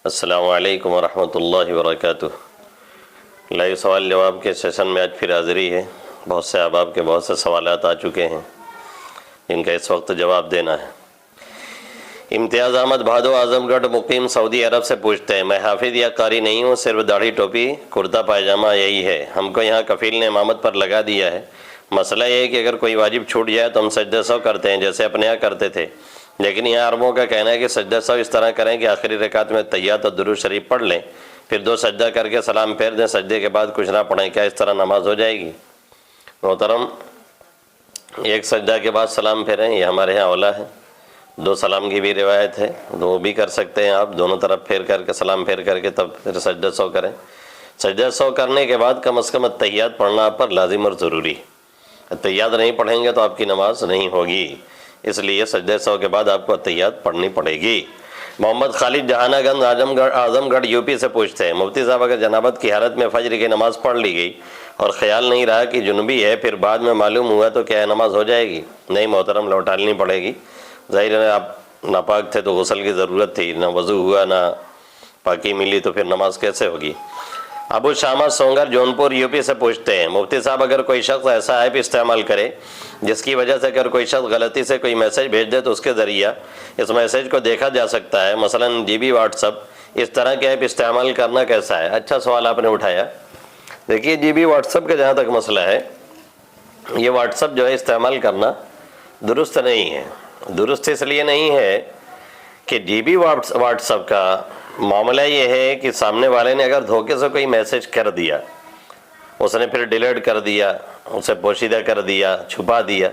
السلام علیکم ورحمۃ اللہ وبرکاتہ۔ لائیو سوال جواب کے سیشن میں آج پھر حاضری ہے۔ بہت سے احباب کے بہت سے سوالات آ چکے ہیں جن کا اس وقت جواب دینا ہے۔ امتیاز احمد بھادو اعظم گڑھ مقیم سعودی عرب سے پوچھتے ہیں، میں حافظ یا قاری نہیں ہوں، صرف داڑھی ٹوپی کرتا پائجامہ یہی ہے، ہم کو یہاں کفیل نے امامت پر لگا دیا ہے۔ مسئلہ یہ ہے کہ اگر کوئی واجب چھوٹ جائے تو ہم سجدہ سہو کرتے ہیں جیسے اپنے یہاں کرتے تھے، لیکن یہاں عربوں کا کہنا ہے کہ سجدہ سہو اس طرح کریں کہ آخری رکعت میں تحیات اور درود شریف پڑھ لیں، پھر 2 سجدہ کر کے سلام پھیر دیں، سجدے کے بعد کچھ نہ پڑھیں، کیا اس طرح نماز ہو جائے گی؟ محترم، 1 سجدہ کے بعد سلام پھیریں یہ ہمارے یہاں اولا ہے، 2 سلام کی بھی روایت ہے، وہ بھی کر سکتے ہیں آپ، دونوں طرف پھیر کر کے سلام پھیر کر کے تب پھر سجدہ سہو کریں۔ سجدہ سہو کرنے کے بعد کم از کم التحیات پڑھنا آپ پر لازم اور ضروری ہے۔ التحیات نہیں پڑھیں گے تو آپ کی نماز نہیں ہوگی، اس لیے سجدہ سہو کے بعد آپ کو التحیات پڑھنی پڑے گی۔ محمد خالد جہانہ گنج اعظم گڑھ یوپی سے پوچھتے ہیں، مفتی صاحب اگر جنابت کی حالت میں فجر کی نماز پڑھ لی گئی اور خیال نہیں رہا کہ جنبی ہے، پھر بعد میں معلوم ہوا تو کیا نماز ہو جائے گی؟ نہیں محترم، لوٹا لینی پڑے گی۔ ظاہر ہے آپ ناپاک تھے تو غسل کی ضرورت تھی، نہ وضو ہوا نہ پاکی ملی، تو پھر نماز کیسے ہوگی؟ ابو شامہ سونگر جونپور یوپی سے پوچھتے ہیں، مفتی صاحب اگر کوئی شخص ایسا ایپ استعمال کرے جس کی وجہ سے اگر کوئی شخص غلطی سے کوئی میسج بھیج دے تو اس کے ذریعہ اس میسج کو دیکھا جا سکتا ہے، مثلا جی بی واٹس ایپ، اس طرح کے ایپ استعمال کرنا کیسا ہے؟ اچھا سوال آپ نے اٹھایا۔ دیکھیے جی بی واٹس ایپ کا جہاں تک مسئلہ ہے، یہ واٹس ایپ جو ہے استعمال کرنا درست نہیں ہے۔ درست اس لیے نہیں ہے کہ جی بی واٹس ایپ کا معاملہ یہ ہے کہ سامنے والے نے اگر دھوکے سے کوئی میسج کر دیا، اس نے پھر ڈیلیٹ کر دیا، اسے پوشیدہ کر دیا، چھپا دیا،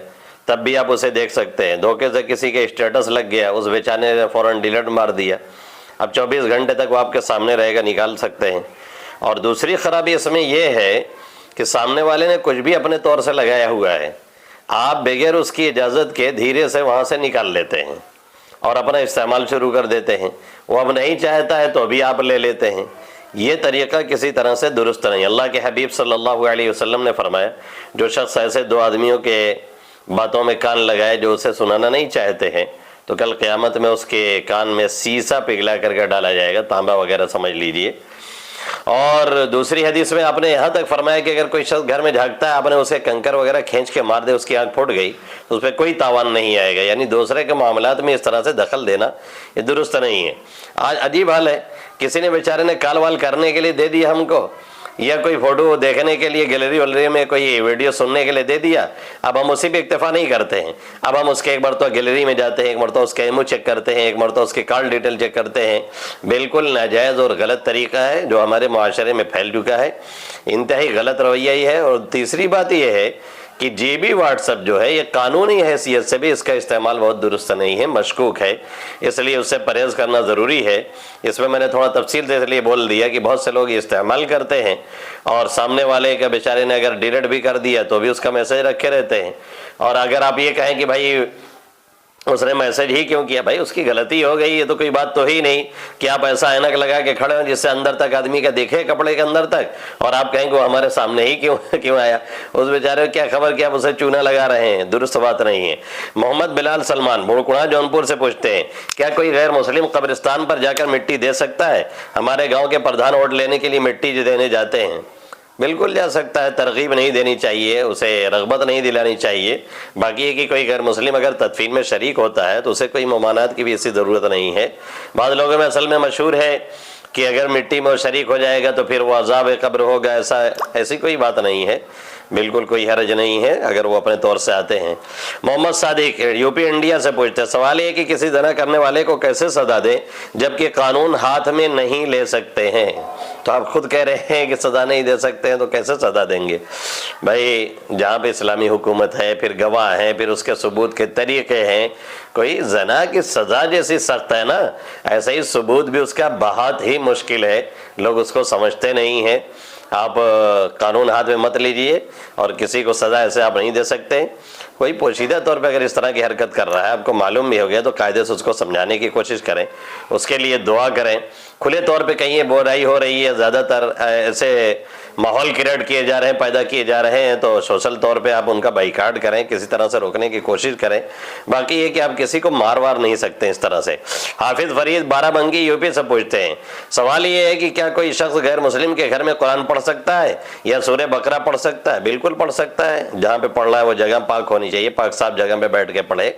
تب بھی آپ اسے دیکھ سکتے ہیں۔ دھوکے سے کسی کے اسٹیٹس لگ گیا، اس بیچارے نے فوراً ڈیلیٹ مار دیا، اب 24 گھنٹے تک وہ آپ کے سامنے رہے گا، نکال سکتے ہیں۔ اور دوسری خرابی اس میں یہ ہے کہ سامنے والے نے کچھ بھی اپنے طور سے لگایا ہوا ہے، آپ بغیر اس کی اجازت کے دھیرے سے وہاں سے نکال لیتے ہیں اور اپنا استعمال شروع کر دیتے ہیں۔ وہ اب نہیں چاہتا ہے تو بھی آپ لے لیتے ہیں۔ یہ طریقہ کسی طرح سے درست نہیں۔ اللہ کے حبیب صلی اللہ علیہ وسلم نے فرمایا، جو شخص ایسے 2 آدمیوں کے باتوں میں کان لگائے جو اسے سنانا نہیں چاہتے ہیں، تو کل قیامت میں اس کے کان میں سیسا پگھلا کر کے ڈالا جائے گا، تانبا وغیرہ سمجھ لیجئے۔ اور دوسری حدیث میں آپ نے یہاں تک فرمایا کہ اگر کوئی شخص گھر میں جھانکتا ہے، آپ نے اسے کنکر وغیرہ کھینچ کے مار دے، اس کی آنکھ پھوٹ گئی تو اس پہ کوئی تاوان نہیں آئے گا۔ یعنی دوسرے کے معاملات میں اس طرح سے دخل دینا یہ درست نہیں ہے۔ آج عجیب حال ہے، کسی نے بیچارے نے کال وال کرنے کے لیے دے دیا ہم کو، یا کوئی فوٹو دیکھنے کے لیے گیلری ویلری میں کوئی ویڈیو سننے کے لیے دے دیا، اب ہم اسی پہ اکتفا نہیں کرتے ہیں، اب ہم اس کے ایک مرتبہ گیلری میں جاتے ہیں، ایک مرتبہ اس کا ایمو چیک کرتے ہیں، ایک مرتبہ اس کی کال ڈیٹیل چیک کرتے ہیں۔ بالکل ناجائز اور غلط طریقہ ہے جو ہمارے معاشرے میں پھیل چکا ہے، انتہائی غلط رویہ ہی ہے۔ اور تیسری بات یہ ہے کہ جی بی واٹس ایپ جو ہے یہ قانونی حیثیت سے بھی اس کا استعمال بہت درست نہیں ہے، مشکوک ہے، اس لیے اس سے پرہیز کرنا ضروری ہے۔ اس میں نے تھوڑا تفصیل سے اس لیے بول دیا کہ بہت سے لوگ یہ استعمال کرتے ہیں اور سامنے والے کا بیچارے نے اگر ڈیلیٹ بھی کر دیا تو بھی اس کا میسج رکھے رہتے ہیں۔ اور اگر آپ یہ کہیں کہ بھائی اس نے میسج ہی کیوں کیا، بھائی اس کی غلطی ہو گئی، یہ تو کوئی بات تو ہی نہیں کہ آپ ایسا اینک لگا کے کھڑے ہوں جس سے اندر تک آدمی کا دیکھے کپڑے کے اندر تک، اور آپ کہیں کہ وہ ہمارے سامنے ہی کیوں آیا، اس بیچارے کو کیا خبر کہ آپ اسے چونا لگا رہے ہیں، درست بات نہیں ہے۔ محمد بلال سلمان بھوڑکڑا جونپور سے پوچھتے ہیں، کیا کوئی غیر مسلم قبرستان پر جا کر مٹی دے سکتا ہے؟ ہمارے گاؤں کے پردھان ووٹ لینے کے لیے مٹی دینے جاتے ہیں۔ بالکل جا سکتا ہے، ترغیب نہیں دینی چاہیے، اسے رغبت نہیں دلانی چاہیے۔ باقی ہے کہ کوئی غیر مسلم اگر تدفین میں شریک ہوتا ہے تو اسے کوئی ممانعت کی بھی ایسی ضرورت نہیں ہے۔ بعض لوگوں میں اصل میں مشہور ہے کہ اگر مٹی میں شریک ہو جائے گا تو پھر وہ عذاب قبر ہوگا، ایسی کوئی بات نہیں ہے، بالکل کوئی حرج نہیں ہے اگر وہ اپنے طور سے آتے ہیں۔ محمد صادق یوپی انڈیا سے پوچھتے ہیں، سوال یہ کہ کسی زنا کرنے والے کو کیسے سزا دیں جبکہ قانون ہاتھ میں نہیں لے سکتے ہیں؟ تو آپ خود کہہ رہے ہیں کہ سزا نہیں دے سکتے ہیں تو کیسے سزا دیں گے؟ بھائی جہاں پہ اسلامی حکومت ہے، پھر گواہ ہیں، پھر اس کے ثبوت کے طریقے ہیں، کوئی زنا کی سزا جیسی سخت ہے نا، ایسا ہی ثبوت بھی اس کا بہت ہی مشکل ہے، لوگ اس کو سمجھتے نہیں ہیں۔ آپ قانون ہاتھ میں مت لیجئے اور کسی کو سزا ایسے آپ نہیں دے سکتے۔ کوئی پوشیدہ طور پہ اگر اس طرح کی حرکت کر رہا ہے، آپ کو معلوم بھی ہو گیا، تو قاعدے سے اس کو سمجھانے کی کوشش کریں، اس کے لیے دعا کریں۔ کھلے طور پہ کہیں یہ برائی ہو رہی ہے، زیادہ تر ایسے ماحول کریٹ کیے جا رہے ہیں، پیدا کیے جا رہے ہیں، تو سوشل طور پہ آپ ان کا بائیکاٹ کریں، کسی طرح سے روکنے کی کوشش کریں۔ باقی یہ کہ آپ کسی کو مار وار نہیں سکتے اس طرح سے۔ حافظ فرید بارہ بنکی یو پی سے پوچھتے ہیں، سوال یہ ہے کہ کیا کوئی شخص غیر مسلم کے گھر میں قرآن پڑھ سکتا ہے یا سورہ بقرہ پڑھ سکتا ہے؟ بالکل پڑھ سکتا ہے، جہاں پہ پڑھ رہا ہے وہ جگہ پاک ہونی چاہیے، پاک صاف جگہ پہ بیٹھ کے پڑھے۔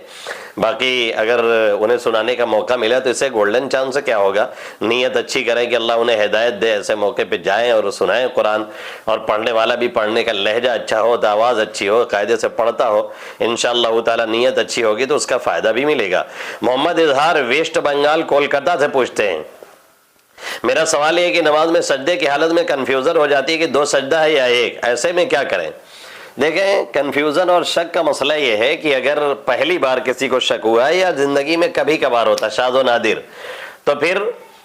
باقی اگر انہیں سنانے کا موقع ملا تو اسے گولڈن چانس سے کیا ہوگا، نیت اچھی کریں کہ اللہ انہیں ہدایت دے، ایسے موقع پہ جائیں اور سنائیں قرآن، اور پڑھنے والا بھی پڑھنے کا لہجہ اچھا ہو، آواز اچھی ہو، قاعدے سے پڑھتا ہو، انشاءاللہ تعالیٰ نیت اچھی ہوگی تو اس کا فائدہ بھی ملے گا۔ محمد اظہار ویسٹ بنگال کولکتہ سے پوچھتے ہیں، میرا سوال یہ ہے کہ نماز میں سجدے کی حالت میں کنفیوژن ہو جاتی ہے کہ 2 سجدہ ہے یا ایک، ایسے میں کیا کریں؟ دیکھیں، کنفیوژن اور شک کا مسئلہ یہ ہے کہ اگر پہلی بار کسی کو شک ہوا ہے یا زندگی میں کبھی کبھار ہوتا ہے، شاذ و نادر، تو پھر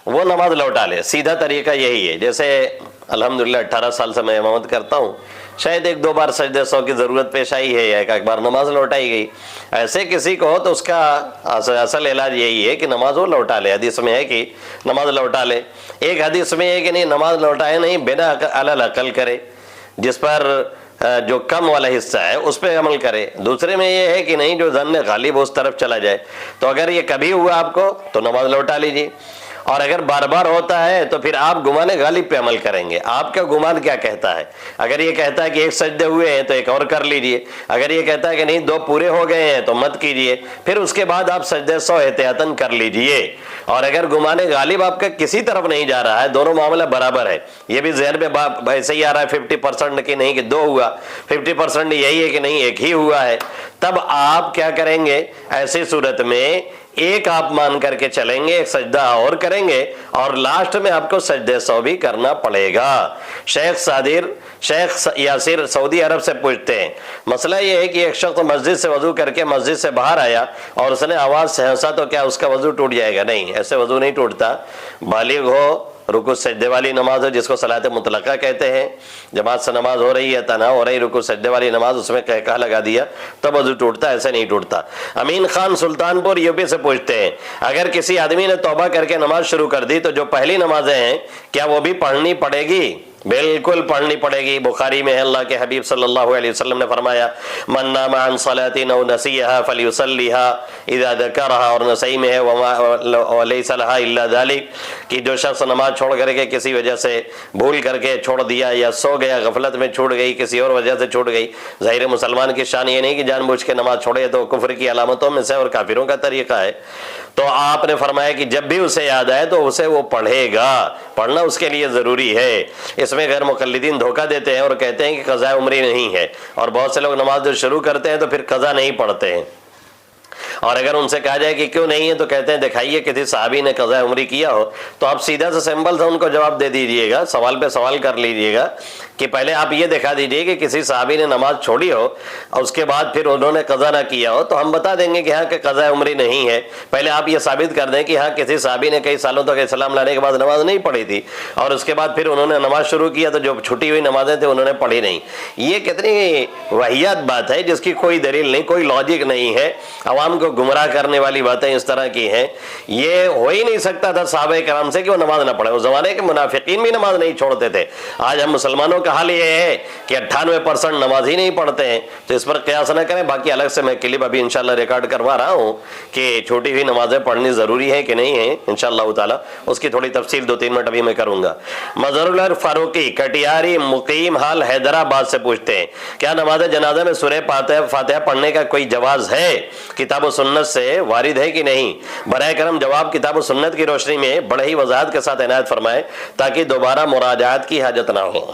وہ نماز لوٹا لے۔ سیدھا طریقہ یہی ہے، جیسے الحمدللہ 18 سال سے میں امامت کرتا ہوں، شاید 1-2 بار سجدے سو کی ضرورت پیش آئی ہے یا ایک بار نماز لوٹائی گئی، ایسے کسی کو ہو تو اس کا اصل علاج یہی ہے کہ نماز وہ لوٹا لے۔ حدیث میں ہے کہ نماز لوٹا لے، ایک حدیث میں ہے کہ نہیں نماز لوٹائے نہیں، بنا علی عقل کرے، جس پر جو کم والا حصہ ہے اس پہ عمل کرے۔ دوسرے میں یہ ہے کہ نہیں جو ظن غالب اس طرف چلا جائے۔ تو اگر یہ کبھی ہوا آپ کو تو نماز لوٹا لیجیے، اور اگر بار بار ہوتا ہے تو پھر آپ گمان غالب پہ عمل کریں گے۔ آپ کا گمان کیا کہتا ہے؟ اگر یہ کہتا ہے کہ 1 سجدے ہوئے ہیں تو ایک اور کر لیجئے، اگر یہ کہتا ہے کہ نہیں 2 پورے ہو گئے ہیں تو مت کیجئے، پھر اس کے بعد آپ سجدے 100 احتیاطاً کر لیجئے۔ اور اگر گمان غالب آپ کا کسی طرف نہیں جا رہا ہے، دونوں معاملہ برابر ہے، یہ بھی ذہن میں ایسے ہی آ رہا ہے 50% کہ نہیں کہ 2 ہوا، 50% یہی ہے کہ نہیں 1 ہی ہوا ہے، تب آپ کیا کریں گے؟ ایسی صورت میں ایک آپ مان کر کے چلیں گے، 1 سجدہ اور کریں گے، اور لاسٹ میں آپ کو سجدے 100 بھی کرنا پڑے گا۔ شیخ یاسر سعودی عرب سے پوچھتے ہیں، مسئلہ یہ ہے کہ ایک شخص مسجد سے وضو کر کے مسجد سے باہر آیا اور اس نے آواز سے ہنسا، تو کیا اس کا وضو ٹوٹ جائے گا؟ نہیں، ایسے وضو نہیں ٹوٹتا۔ بالغ ہو، رکوع سجدے والی نماز ہے جس کو صلاۃ مطلقہ کہتے ہیں، جماعت سے نماز ہو رہی ہے، تنہا ہو رہی، رکوع سجدے والی نماز، اس میں کہا لگا دیا تب وضو ٹوٹتا، ایسے نہیں ٹوٹتا۔ امین خان سلطان پور یو پی سے پوچھتے ہیں، اگر کسی آدمی نے توبہ کر کے نماز شروع کر دی تو جو پہلی نمازیں ہیں کیا وہ بھی پڑھنی پڑے گی؟ بالکل پڑھنی پڑے گی۔ بخاری میں ہے، اللہ کے حبیب صلی اللہ علیہ وسلم نے فرمایا، من نام عن صلاۃ او نسیها فلیصلیها اذا ذکرها، اور نسائی میں ہے وليس لها الا ذلك، کہ جو شخص نماز چھوڑ کر کے کسی وجہ سے بھول کر کے چھوڑ دیا یا سو گیا، غفلت میں چھوٹ گئی، کسی اور وجہ سے چھوٹ گئی، ظاہر مسلمان کی شان یہ نہیں کہ جان بوجھ کے نماز چھوڑے، تو کفر کی علامتوں میں سے اور کافروں کا طریقہ ہے۔ تو آپ نے فرمایا کہ جب بھی اسے یاد آئے تو اسے وہ پڑھے گا، پڑھنا اس کے لیے ضروری ہے۔ اس میں غیر مقلدین دھوکہ دیتے ہیں اور کہتے ہیں کہ قضاء عمری نہیں ہے، اور بہت سے لوگ نماز جو شروع کرتے ہیں تو پھر قضا نہیں پڑھتے ہیں، اور اگر ان سے کہا جائے کہ کیوں نہیں ہے تو کہتے ہیں دکھائیے کسی صحابی نے قضاء عمری کیا ہو۔ تو آپ سیدھا سے سمپل سے ان کو جواب دے دیجئے گا، سوال پہ سوال کر لیجئے گا کہ پہلے آپ یہ دکھا دیجئے کہ کسی صحابی نے نماز چھوڑی ہو اور اس کے بعد پھر انہوں نے قضا نہ کیا ہو، تو ہم بتا دیں گے کہ ہاں کہ قضاء عمری نہیں ہے۔ پہلے آپ یہ ثابت کر دیں کہ ہاں کسی صحابی نے کئی سالوں تک اسلام لانے کے بعد نماز نہیں پڑھی تھی، اور اس کے بعد پھر انہوں نے نماز شروع کیا تو جو چھٹی ہوئی نمازیں تھیں انہوں نے پڑھی نہیں۔ یہ کتنی واہیات بات ہے جس کی کوئی دلیل نہیں، کوئی لاجک نہیں ہے، عوام کو گمراہ کرنے والی باتیں اس طرح کی ہیں۔ یہ ہو ہی نہیں سکتا تھا صحابہ کرام سے کہ وہ نماز نہ پڑھے، اس زمانے کے منافقین بھی نماز نہیں چھوڑتے تھے۔ آج ہم مسلمانوں کا حال یہ ہے کہ 98% نماز ہی نہیں پڑھتے ہیں، تو اس پر قیاس نہ کریں۔ باقی الگ سے میں کلپ ابھی انشاءاللہ ریکارڈ کروا رہا ہوں کہ چھوٹی ہوئی نمازیں پڑھنی ضروری ہے کہ نہیں ہے، انشاءاللہ تعالی اس کی تھوڑی تفصیل 2-3 منٹ ابھی میں کروں گا۔ مظہر اللہ فاروقی کٹیاری مقیم حال حیدرآباد سے پوچھتے ہیں، کیا نماز جنازہ میں سورہ فاتحہ پڑھنے کا کوئی جواز ہے؟ کتاب و سنت سے وارد ہے کہ نہیں؟ برائے کرم جواب کتاب و سنت کی روشنی میں بڑے ہی وضاحت کے ساتھ عنایت فرمائے تاکہ دوبارہ مراجعات کی حاجت نہ ہو۔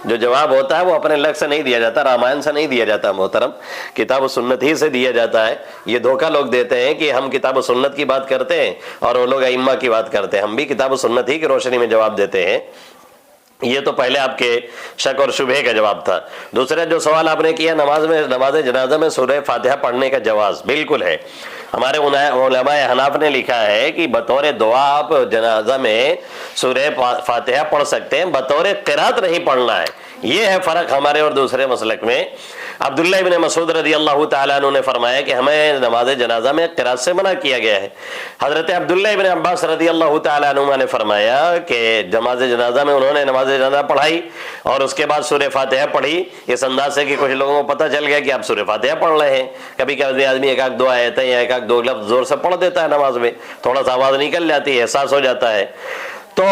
جو جواب ہوتا ہے وہ اپنے لگ سے نہیں دیا جاتا، رامائن سے نہیں دیا جاتا محترم، کتاب و سنت ہی سے دیا جاتا ہے۔ یہ دھوکہ لوگ دیتے ہیں کہ ہم کتاب و سنت کی بات کرتے ہیں اور وہ لوگ ائمہ کی بات کرتے ہیں، ہم بھی کتاب و سنت ہی کی روشنی میں جواب دیتے ہیں۔ یہ تو پہلے آپ کے شک اور شبہے کا جواب تھا۔ دوسرا جو سوال آپ نے کیا نماز جنازہ میں سورہ فاتحہ پڑھنے کا جواز بالکل ہے۔ ہمارے علماء حناف نے لکھا ہے کہ بطور دعا آپ جنازہ میں سورہ فاتحہ پڑھ سکتے ہیں، بطور قرات نہیں پڑھنا ہے۔ یہ ہے فرق ہمارے اور دوسرے مسلک میں۔ عبداللہ ابن مسعود رضی اللہ تعالیٰ عنہ نے فرمایا کہ ہمیں نماز جنازہ میں قرات سے منع کیا گیا ہے۔ حضرت عبداللہ ابن عباس رضی اللہ تعالیٰ عنہ نے فرمایا کہ نماز جنازہ میں انہوں نے نماز جنازہ پڑھائی اور اس کے بعد سورہ فاتحہ پڑھی، اس انداز سے کہ کچھ لوگوں کو پتہ چل گیا کہ آپ سورہ فاتحہ پڑھ رہے ہیں۔ کبھی کبھی آدمی ایک آدھ دو آیتیں یا ایک آدھ دو لفظ زور سے پڑھ دیتا ہے نماز میں، تھوڑا سا آواز نکل جاتی ہے، احساس ہو جاتا ہے۔ تو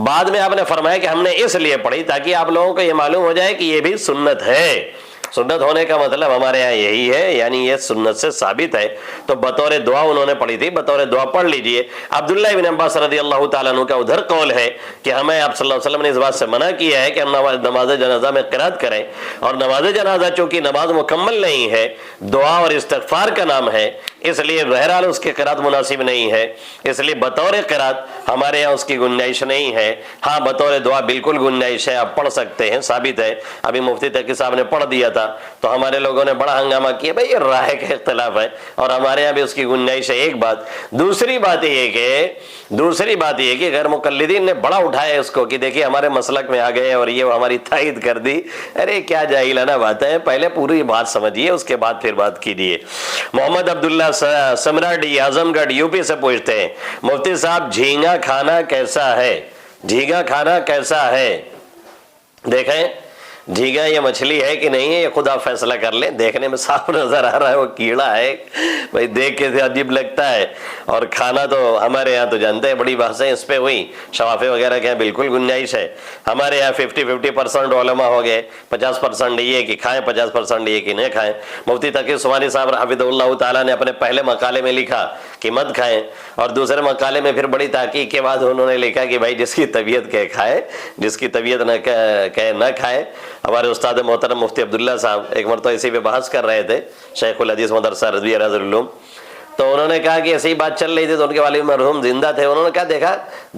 بعد میں آپ نے فرمایا کہ ہم نے اس لیے پڑھی تاکہ آپ لوگوں کو یہ معلوم ہو جائے کہ یہ بھی سنت ہے۔ سنت ہونے کا مطلب ہمارے ہاں یہی ہے، یعنی یہ سنت سے ثابت ہے، تو بطور دعا انہوں نے پڑھی تھی، بطور دعا پڑھ لیجئے۔ عبداللہ ابن عباس رضی اللہ تعالیٰ عنہ کا ادھر قول ہے کہ ہمیں آپ صلی اللہ علیہ وسلم نے اس بات سے منع کیا ہے کہ ہم نماز جنازہ میں قرات کریں، اور نماز جنازہ چونکہ نماز مکمل نہیں ہے، دعا اور استغفار کا نام ہے، اس لیے بہرحال اس کی قرات مناسب نہیں ہے، اس لیے بطور قرات ہمارے یہاں اس کی گنجائش نہیں ہے۔ ہاں بطور دعا بالکل گنجائش ہے، آپ پڑھ سکتے ہیں، ثابت ہے۔ ابھی مفتی تقی صاحب نے پڑھ دیا تھا تو ہمارے لوگوں نے بڑا ہنگامہ کیا، بھئی یہ رائے کا اختلاف ہے، اور ہمارے یہاں بھی اس کی گنجائش ہے، ایک بات۔ دوسری بات یہ کہ غیر مقلدین نے بڑا اٹھایا اس کو کہ دیکھیے ہمارے مسلک میں آ گئے اور یہ ہماری تائید کر دی۔ ارے کیا جاہلانہ بات ہے، پہلے پوری بات سمجھیے، اس کے بعد پھر بات کیجیے۔ محمد عبداللہ سمرا ڈی اعظم گڑھ یوپی سے پوچھتے ہیں، مفتی صاحب جھینگا کھانا کیسا ہے؟ جھینگا کھانا کیسا ہے؟ دیکھیں جھینگا یہ مچھلی ہے کہ نہیں ہے، یہ خود آپ فیصلہ کر لیں۔ دیکھنے میں صاف نظر آ رہا ہے وہ کیڑا ہے، بھائی دیکھ کے عجیب لگتا ہے، اور کھانا تو ہمارے یہاں تو جانتے ہیں بڑی بحثیں اس پہ ہوئی، شفافے وغیرہ کے بالکل گنجائش ہے۔ ہمارے یہاں 50% علماء ہو گئے، 50% یہ کہ کھائیں، 50% یہ کہ نہیں کھائیں۔ مفتی تقی عثمانی صاحب حفظہ اللہ تعالیٰ نے اپنے پہلے مقالے میں لکھا کہ مت کھائیں، اور دوسرے مقالے میں پھر بڑی تحقیق کے بعد انہوں نے لکھا کہ بھائی جس کی طبیعت کہے کھائے، جس کی طبیعت نہ کہے نہ کھائے۔ ہمارے استاد محترم مفتی عبداللہ صاحب ایک مرتبہ اسی پہ بحث کر رہے تھے، شیخ الحدیث مدرسہ رضویہ رضی العلوم، تو انہوں نے کہا کہ ایسی بات چل رہی تھی تو ان کے والد مرحوم زندہ تھے، انہوں نے کہا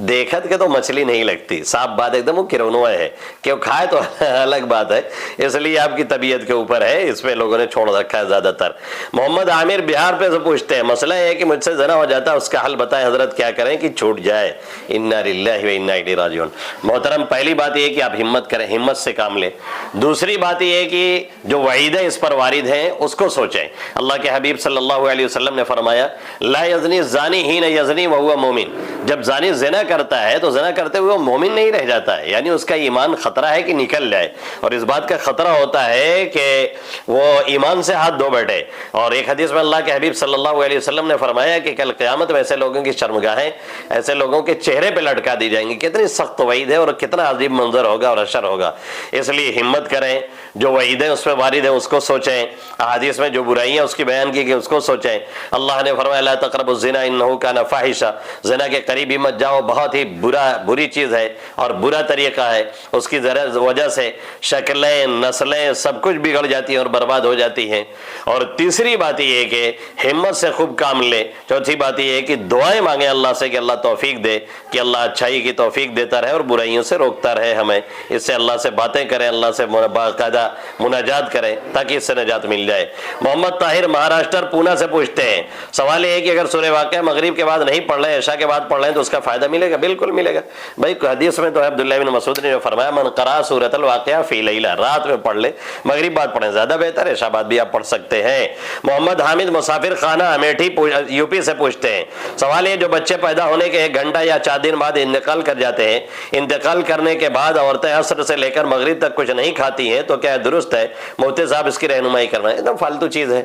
دیکھت کے تو مچھلی نہیں لگتی، صاف بات ایک دم وہ کرونوا ہے، کہ وہ کھائے تو الگ بات ہے، اس لیے آپ کی طبیعت کے اوپر ہے، اس پہ لوگوں نے چھوڑ رکھا ہے زیادہ تر۔ محمد عامر بہار پہ سے پوچھتے ہیں، مسئلہ یہ ہے کہ مجھ سے زنا ہو جاتا ہے، اس کا حل بتائیں حضرت، کیا کریں کہ چھوٹ جائے؟ انا للہ و انا الیہ راجعون۔ محترم پہلی بات یہ ہے کہ آپ ہمت کریں، ہمت سے کام لیں۔ دوسری بات یہ ہے کہ جو وعیدیں اس پر وارد ہیں اس کو سوچیں۔ اللہ کے حبیب صلی اللہ علیہ وسلم نے فرمایا لا یزنی الزانی حین یزنی وہو مومن، جب زانی زنا کرتا ہے تو زنا کرتے ہوئے وہ مومن نہیں رہ جاتا ہے، یعنی اس کا ایمان خطرہ ہے کہ نکل جائے، اور اس بات کا خطرہ ہوتا ہے کہ وہ ایمان سے ہاتھ دھو بیٹھے۔ اور ایک حدیث میں اللہ کے حبیب صلی اللہ علیہ وسلم نے فرمایا کہ کل قیامت میں ایسے لوگوں کی شرمگاہیں ایسے لوگوں کے چہرے پہ لٹکا دی جائیں گی۔ کتنی سخت وعید ہے اور کتنا عجیب منظر ہوگا اور حشر ہوگا، اس لیے ہمت کریں، جو وعیدیں اس پہ وارد ہیں اس کو سوچیں، احادیث میں جو برائیاں اس کی بیان کی گئی اس کو سوچیں۔ اللہ نے فرمایا لا تقربوا الزنا انه كان فاحشہ، زنا کے قریب ہی مت جاؤ، بہت ہی بری چیز ہے اور برا طریقہ ہے، اس کی وجہ سے شکلیں نسلیں سب کچھ بگڑ جاتی ہیں اور برباد ہو جاتی ہیں۔ اور تیسری بات یہ ہے کہ ہمت سے خوب کام لیں۔ چوتھی بات یہ ہے کہ دعائیں مانگیں اللہ سے کہ اللہ توفیق دے، کہ اللہ اچھائی کی توفیق دیتا رہے اور برائیوں سے روکتا رہے ہمیں، اس سے اللہ سے باتیں کریں، اللہ سے باقاعدہ مناجات کریں تاکہ اس سے نجات مل جائے۔ محمد طاہر مہاراشٹر پونا سے پوچھتے ہیں، سوال یہ ہے کہ اگر سورہ واقعہ مغرب کے بعد نہیں پڑھ لیں، عشاء کے بعد پڑھ لیں تو اس کا فائدہ ملے گا؟ بالکل ملے گا بھائی، حدیث میں تو عبداللہ بن مسعود نے جو فرمایا من قرأ سورۃ الواقعہ فی لیلہ، رات میں پڑھ لے، مغرب بعد پڑھیں زیادہ بہتر ہے، عشاء بعد بھی آپ پڑھ سکتے ہیں۔ محمد حامد مسافر خانہ امیٹھی یوپی سے پوچھتے ہیں، سوال یہ جو بچے پیدا ہونے کے 1 گھنٹہ یا 4 دن بعد انتقال کر جاتے ہیں، انتقال کرنے کے بعد عورتیں عصر سے لے کر مغرب تک کچھ نہیں کھاتی ہیں تو کیا درست ہے؟ مفتی صاحب اس کی رہنمائی کرنا ہے، ایک دم فالتو چیز ہے۔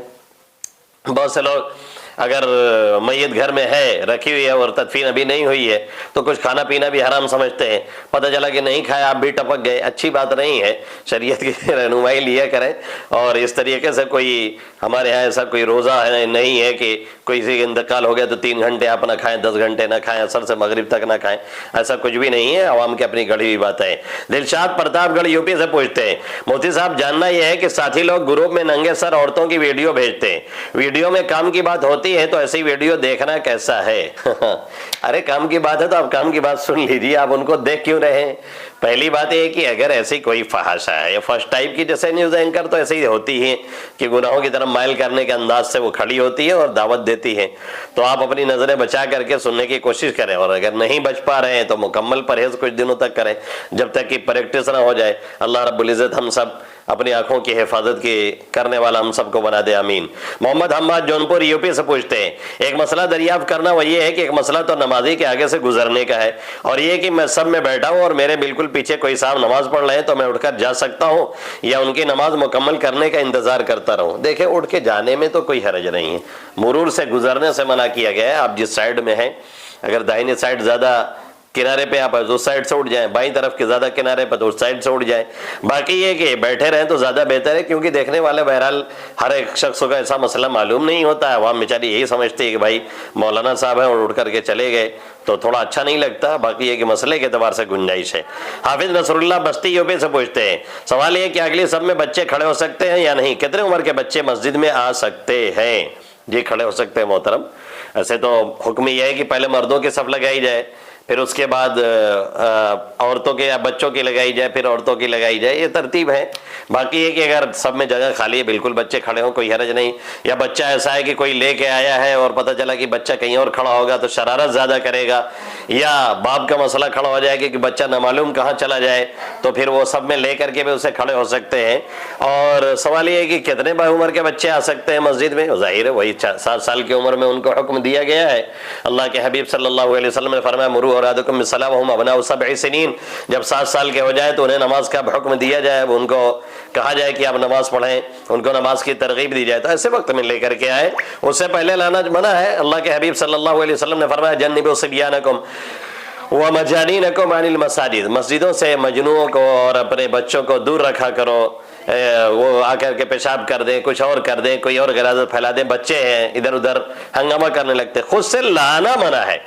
بہت سے لوگ اگر میت گھر میں ہے رکھی ہوئی ہے اور تدفین ابھی نہیں ہوئی ہے تو کچھ کھانا پینا بھی حرام سمجھتے ہیں، پتہ چلا کہ نہیں کھایا آپ بھی ٹپک گئے، اچھی بات نہیں ہے، شریعت کی رہنمائی لیا کریں۔ اور اس طریقے سے کوئی ہمارے یہاں ایسا کوئی روزہ ہے نہیں ہے کہ کوئی سے انتقال ہو گیا تو 3 گھنٹے آپ نہ کھائیں، 10 گھنٹے نہ کھائیں، عصر سے مغرب تک نہ کھائیں، ایسا کچھ بھی نہیں ہے، عوام کی اپنی گڑھی ہوئی باتیں ہیں۔ دلشاد پرتاپ گڑھ یوپی سے پوچھتے ہیں، مفتی صاحب جاننا یہ ہے کہ ساتھی لوگ گروپ میں ننگے سر عورتوں کی ویڈیو بھیجتے ہیں، ویڈیو میں کام کی بات ہوتی ہے تو ایسی ویڈیو دیکھنا کیسا ہے؟ ارے کام کی بات ہے تو آپ کام کی بات سن لیجیے، آپ ان کو دیکھ کیوں رہے ہیں؟ پہلی بات یہ کہ اگر ایسی کوئی فحاشہ ہے یا فرسٹ ٹائپ کی، جیسے نیوز اینکر تو ایسے ہی ہوتی ہے کہ گناہوں کی طرف مائل کرنے کے انداز سے وہ کھڑی ہوتی ہے اور دعوت دیتی ہے، تو آپ اپنی نظریں بچا کر کے سننے کی کوشش کریں، اور اگر نہیں بچ پا رہے ہیں تو مکمل پرہیز کچھ دنوں تک کریں جب تک کہ پریکٹس نہ ہو جائے۔ اللہ رب العزت ہم سب اپنی آنکھوں کی حفاظت کی کرنے والا ہم سب کو بنا دے، آمین۔ محمد حماد جونپور یوپی سے پوچھتے ہیں، ایک مسئلہ دریافت کرنا وہ یہ ہے کہ ایک مسئلہ تو نمازی کے آگے سے گزرنے کا ہے، اور یہ کہ میں سب میں بیٹھا ہوں اور میرے بالکل پیچھے کوئی صاحب نماز پڑھ رہے ہیں تو میں اٹھ کر جا سکتا ہوں یا ان کی نماز مکمل کرنے کا انتظار کرتا رہوں؟ دیکھیں، اٹھ کے جانے میں تو کوئی حرج نہیں ہے، مرور سے گزرنے سے منع کیا گیا ہے۔ آپ جس سائیڈ میں ہیں، اگر داہنی سائیڈ زیادہ کنارے پہ آپ اس سائیڈ سے اٹھ جائیں، بائیں طرف کے زیادہ کنارے پہ تو اس سائیڈ سے اٹھ جائیں۔ باقی یہ کہ بیٹھے رہیں تو زیادہ بہتر ہے، کیونکہ دیکھنے والے بہرحال ہر ایک شخص کا ایسا مسئلہ معلوم نہیں ہوتا ہے، عوام بیچاری یہی سمجھتی ہے کہ بھائی مولانا صاحب ہیں اور اٹھ کر کے چلے گئے تو تھوڑا اچھا نہیں لگتا۔ باقی یہ کہ مسئلے کے اعتبار سے گنجائش ہے۔ حافظ نصر اللہ بستی یوپی سے پوچھتے ہیں، سوال یہ کہ اگلی صف میں بچے کھڑے ہو سکتے ہیں یا نہیں؟ کتنے عمر کے بچے مسجد میں آ سکتے ہیں؟ جی کھڑے ہو سکتے ہیں محترم۔ ایسے تو حکم یہ ہے کہ پہلے مردوں کی صف لگائی جائے، پھر اس کے بعد عورتوں کے یا بچوں کی لگائی جائے، پھر عورتوں کی لگائی جائے، یہ ترتیب ہے۔ باقی یہ کہ اگر سب میں جگہ خالی ہے، بالکل بچے کھڑے ہوں، کوئی حرج نہیں۔ یا بچہ ایسا ہے کہ کوئی لے کے آیا ہے اور پتہ چلا کہ بچہ کہیں اور کھڑا ہوگا تو شرارت زیادہ کرے گا، یا باپ کا مسئلہ کھڑا ہو جائے کہ بچہ نامعلوم کہاں چلا جائے، تو پھر وہ سب میں لے کر کے بھی اسے کھڑے ہو سکتے ہیں۔ اور سوال یہ ہے کہ کتنے عمر کے بچے آ سکتے ہیں مسجد میں؟ ظاہر ہے وہی 7 سال کی عمر میں ان کو حکم دیا گیا ہے۔ اللہ کے حبیب صلی اللہ علیہ وسلم نے فرمایا، مروا اولادکم بالصلاۃ وہم ابناء 7 سنین، جب 7 سال کے ہو جائے تو انہیں نماز کا حکم دیا جائے، ان کو کہا جائے کہ آپ نماز پڑھیں، ان کو نماز کی ترغیب دی جائے، تو ایسے وقت میں لے کر کے آئے، اس سے پہلے لانا منع ہے۔ اللہ کے حبیب صلی اللہ علیہ وسلم نے فرمایا، جنبوا صبیانکم ومجانینکم عن المساجد، مسجدوں سے مجنوؤں کو اور اپنے بچوں کو دور رکھا کرو، وہ آ کر کے پیشاب کر دیں، کچھ اور کر دیں، کوئی اور غراضت پھیلا دیں، بچے ہیں ادھر ادھر ہنگامہ کرنے لگتے، خود سے لانا منع ہے۔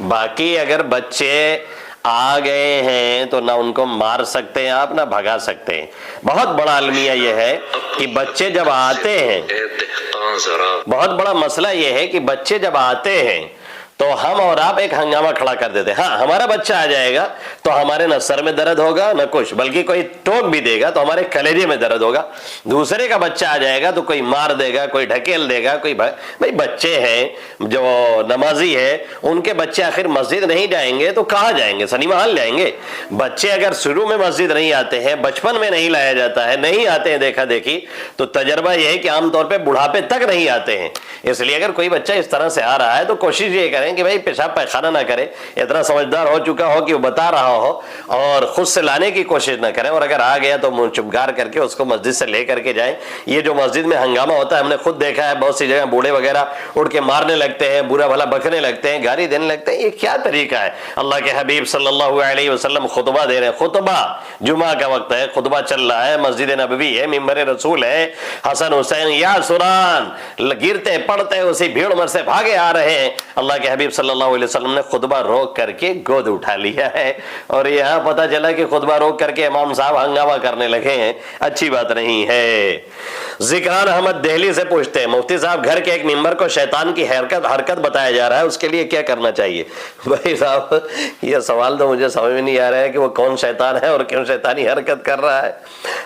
باقی اگر بچے آ گئے ہیں تو نہ ان کو مار سکتے ہیں آپ، نہ بھگا سکتے ہیں۔ بہت بڑا المیہ یہ ہے کہ بچے جب آتے ہیں، بہت بڑا مسئلہ یہ ہے کہ بچے جب آتے ہیں تو ہم اور آپ ایک ہنگامہ کھڑا کر دیتے ہیں۔ ہاں، ہمارا بچہ آ جائے گا تو ہمارے نہ سر میں درد ہوگا نہ کچھ، بلکہ کوئی ٹوک بھی دے گا تو ہمارے کلیجے میں درد ہوگا۔ دوسرے کا بچہ آ جائے گا تو کوئی مار دے گا، کوئی ڈھکیل دے گا، کوئی بھائی بچے ہیں جو نمازی ہے، ان کے بچے آخر مسجد نہیں جائیں گے تو کہاں جائیں گے؟ سنیما ہال جائیں گے؟ بچے اگر شروع میں مسجد نہیں آتے ہیں، بچپن میں نہیں لایا جاتا ہے، نہیں آتے ہیں دیکھا دیکھی، تو تجربہ یہ ہے کہ عام طور پہ بڑھاپے تک نہیں آتے ہیں۔ اس لیے اگر کوئی بچہ اس طرح سے آ رہا ہے تو کوشش یہ کریں کہ بھائی پیشاب پیخانہ نہ کرے، اتنا سمجھدار ہو چکا ہو کہ وہ بتا رہا ہو، اور خود سے لانے کی کوشش نہ کریں، اور اگر آ گیا تو منہ چپکار کر کے اس کو مسجد سے لے کر کے جائیں۔ یہ جو مسجد میں ہنگامہ ہوتا ہے، ہم نے خود دیکھا ہے بہت سی جگہ بوڑھے وغیرہ اٹھ کے مارنے لگتے ہیں، برا بھلا بکنے لگتے ہیں، گالی دینے لگتے ہیں، یہ کیا طریقہ ہے؟ اللہ کے حبیب صلی اللہ علیہ وسلم خطبہ دے رہے ہیں، خطبہ جمعہ کا وقت ہے، خطبہ چل رہا ہے، مسجد نبوی ہے، ممبر رسول ہے، حسن حسین یا سران گرتے پڑتے اسی بھیڑ مر سے بھاگے آ رہے ہیں، اللہ کے حبیب صلی اللہ علیہ وسلم نے خطبہ روک کر کے گود اٹھا لیا ہے، اور یہاں پتہ چلا کہ خطبہ روک کر کے امام صاحب ہنگامہ کرنے لگے ہیں، اچھی بات نہیں ہے۔ ذکران احمد دہلی سے پوچھتے ہیں، مفتی صاحب گھر کے ایک ممبر کو شیطان کی حرکت بتایا جا رہا ہے، اس کے لیے کیا کرنا چاہیے؟ بھائی صاحب یہ سوال تو مجھے سمجھ میں نہیں آ رہا ہے کہ وہ کون شیطان ہے اور کیوں شیطانی حرکت کر رہا ہے،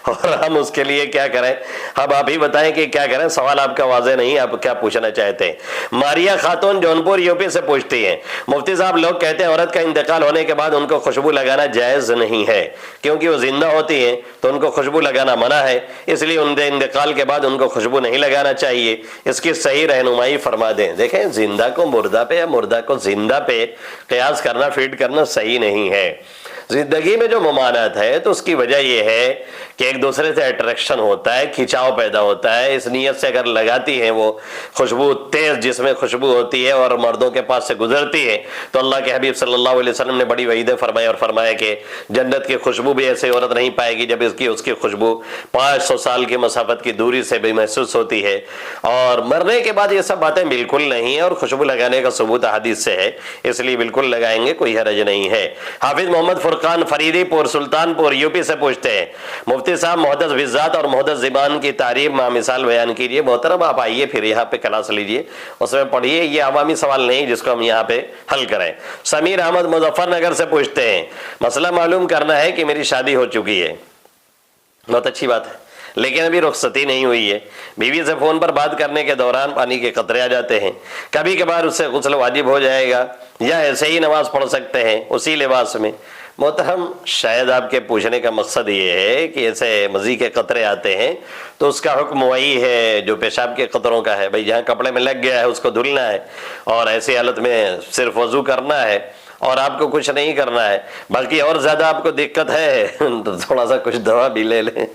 اور ہم اس کے لیے کیا کریں؟ اب آپ ہی بتائیں کہ کیا کریں، سوال آپ کا واضح نہیں، آپ کیا پوچھنا چاہتے ہیں۔ ماریا خاتون جونپور یوپی سے پوچھتی ہیں، مفتی صاحب لوگ کہتے ہیں عورت کا انتقال ہونے کے بعد ان کو خوشبو لگانا جائز نہیں ہے، کیونکہ وہ زندہ ہوتی ہیں تو ان کو خوشبو لگانا منع ہے، اس لیے ان کے انتقال کے بعد ان کو خوشبو نہیں لگانا چاہیے، اس کی صحیح رہنمائی فرما دیں۔ دیکھیں، زندہ کو مردہ پہ یا مردہ کو زندہ پہ قیاس کرنا، فیڈ کرنا صحیح نہیں ہے۔ زندگی میں جو ممانعت ہے تو اس کی وجہ یہ ہے کہ ایک دوسرے سے اٹریکشن ہوتا ہے، کھینچاؤ پیدا ہوتا ہے، اس نیت سے اگر لگاتی ہیں وہ خوشبو تیز جس میں خوشبو ہوتی ہے اور مردوں کے پاس سے گزرتی ہے تو اللہ کے حبیب صلی اللہ علیہ وسلم نے بڑی وعیدیں فرمائی اور فرمایا کہ جنت کی خوشبو بھی ایسے عورت نہیں پائے گی جب اس کی خوشبو 500 سال کی مسافت کی دوری سے بھی محسوس ہوتی ہے، اور مرنے کے بعد یہ سب باتیں بالکل نہیں ہیں، اور خوشبو لگانے کا ثبوت حدیث سے ہے، اس لیے بالکل لگائیں گے، کوئی حرج نہیں ہے۔ حافظ محمد فرقان فریدی پور سلطان پور یوپی سے پوچھتے ہیں، مفتی صاحب محدث بالذات اور محدث زبان کی تعریف مع مثال بیان کیجیے۔ محترم آپ آئیے پھر یہاں پہ کلاس لیجیے، اس میں پڑھیے، یہ عوامی سوال نہیں جس کو ہم یہاں پہ حل کریں۔ سمیر احمد مظفر نگر سے پوچھتے ہیں، مسئلہ معلوم کرنا ہے کہ میری شادی ہو چکی ہے۔ بہت اچھی بات ہے، لیکن ابھی رخصتی نہیں ہوئی ہے. بیوی سے فون پر بات کرنے کے دوران پانی کے قطرے آ جاتے ہیں. کبھی کبھار اس سے غسل واجب ہو جائے گا یا ایسے ہی نماز پڑھ سکتے ہیں اسی لباس میں. محترم شاید آپ کے پوچھنے کا مقصد یہ ہے کہ ایسے مزی کے قطرے آتے ہیں تو اس کا حکم وہی ہے جو پیشاب کے قطروں کا ہے. بھئی جہاں کپڑے میں لگ گیا ہے اس کو دھلنا ہے اور ایسی حالت میں صرف وضو کرنا ہے اور آپ کو کچھ نہیں کرنا ہے. باقی اور زیادہ آپ کو دقت ہے تو تھوڑا سا کچھ دوا بھی لے لیں.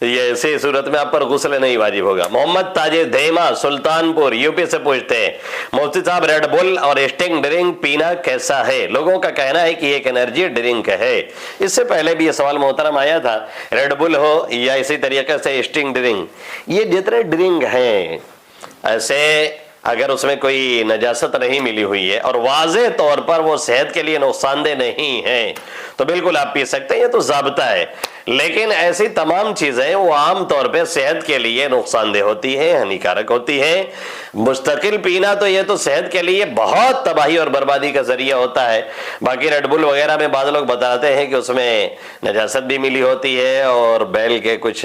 یہ ایسی صورت میں آپ پر غسل نہیں واجب ہوگا. محمد تاجر دھیما سلطان پور یو پی سے پوچھتے ہیں مفتی صاحب ریڈ بل اور اسٹنگ ڈرنک پینا کیسا ہے؟ لوگوں کا کہنا ہے کہ یہ ایک انرجی ڈرنک ہے. اس سے پہلے بھی یہ سوال محترم آیا تھا. ریڈ بل ہو یا اسی طریقے سے اسٹنگ ڈرنک، یہ جتنے ڈرنک ہیں ایسے اگر اس میں کوئی نجاست نہیں ملی ہوئی ہے اور واضح طور پر وہ صحت کے لیے نقصان دہ نہیں ہے تو بالکل آپ پی سکتے ہیں، یہ تو ضابطہ ہے. لیکن ایسی تمام چیزیں وہ عام طور پہ صحت کے لیے نقصان دہ ہوتی ہیں، ہانیکارک ہوتی ہیں. مستقل پینا تو یہ تو صحت کے لیے بہت تباہی اور بربادی کا ذریعہ ہوتا ہے. باقی ریڈ بل وغیرہ میں بعض لوگ بتاتے ہیں کہ اس میں نجاست بھی ملی ہوتی ہے اور بیل کے کچھ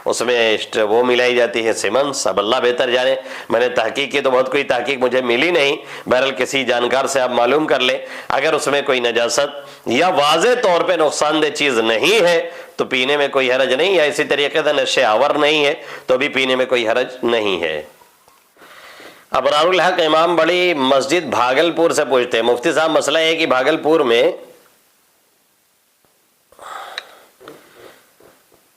اس میں وہ ملائی جاتی ہے سیمنس. اب اللہ بہتر جانے، میں نے تحقیق کی تو بہت کوئی تحقیق مجھے ملی نہیں. بہرحال کسی جانکار سے آپ معلوم کر لیں. اگر اس میں کوئی نجاست یا واضح طور پہ نقصان دہ چیز نہیں ہے تو پینے میں کوئی حرج نہیں، یا اسی طریقے سے نشے آور نہیں ہے تو بھی پینے میں کوئی حرج نہیں ہے. ابرار الحق امام بڑی مسجد بھاگلپور سے پوچھتے ہیں مفتی صاحب مسئلہ ہے کہ بھاگلپور میں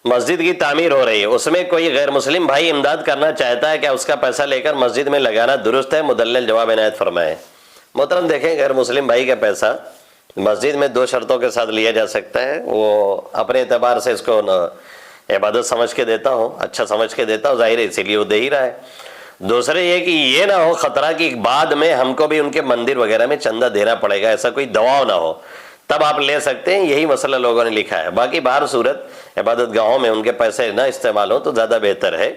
مسجد کی تعمیر ہو رہی ہے، اس میں کوئی غیر مسلم بھائی امداد کرنا چاہتا ہے، کیا اس کا پیسہ لے کر مسجد میں لگانا درست ہے؟ مدلل جواب عنایت فرمائے. محترم دیکھیں، غیر مسلم بھائی کا پیسہ مسجد میں 2 شرطوں کے ساتھ لیا جا سکتا ہے. وہ اپنے اعتبار سے اس کو عبادت سمجھ کے دیتا ہو، اچھا سمجھ کے دیتا ہو، ظاہر ہے اسی لیے وہ دے ہی رہا ہے. دوسرے یہ کہ یہ نہ ہو خطرہ کہ بعد میں ہم کو بھی ان کے مندر وغیرہ میں چندہ دینا پڑے گا، ایسا کوئی دباؤ نہ ہو، تب آپ لے سکتے ہیں. یہی مسئلہ لوگوں نے لکھا ہے. باقی باہر صورت عبادت گاہوں میں ان کے پیسے نہ استعمال ہو تو زیادہ بہتر ہے،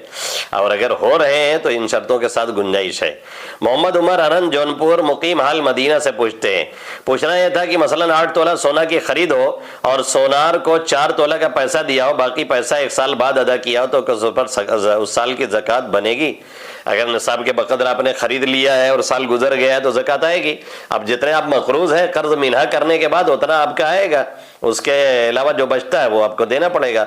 اور اگر ہو رہے ہیں تو ان شرطوں کے ساتھ گنجائش ہے. محمد عمر ارن جونپور مقیم حال مدینہ سے پوچھتے ہیں، پوچھنا یہ تھا کہ مثلا 8 تولہ سونا کی خرید ہو اور سونار کو 4 تولہ کا پیسہ دیا ہو، باقی پیسہ 1 سال بعد ادا کیا ہو تو اس سال کی زکوٰۃ بنے گی؟ اگر نصاب کے بقدر آپ نے خرید لیا ہے اور سال گزر گیا ہے تو زکوٰۃ آئے گی. اب جتنے آپ مقروض ہیں قرض منہا کرنے کے بعد اتنا آپ کا آئے گا، اس کے علاوہ جو بچتا ہے وہ آپ کو دینا پڑے گا.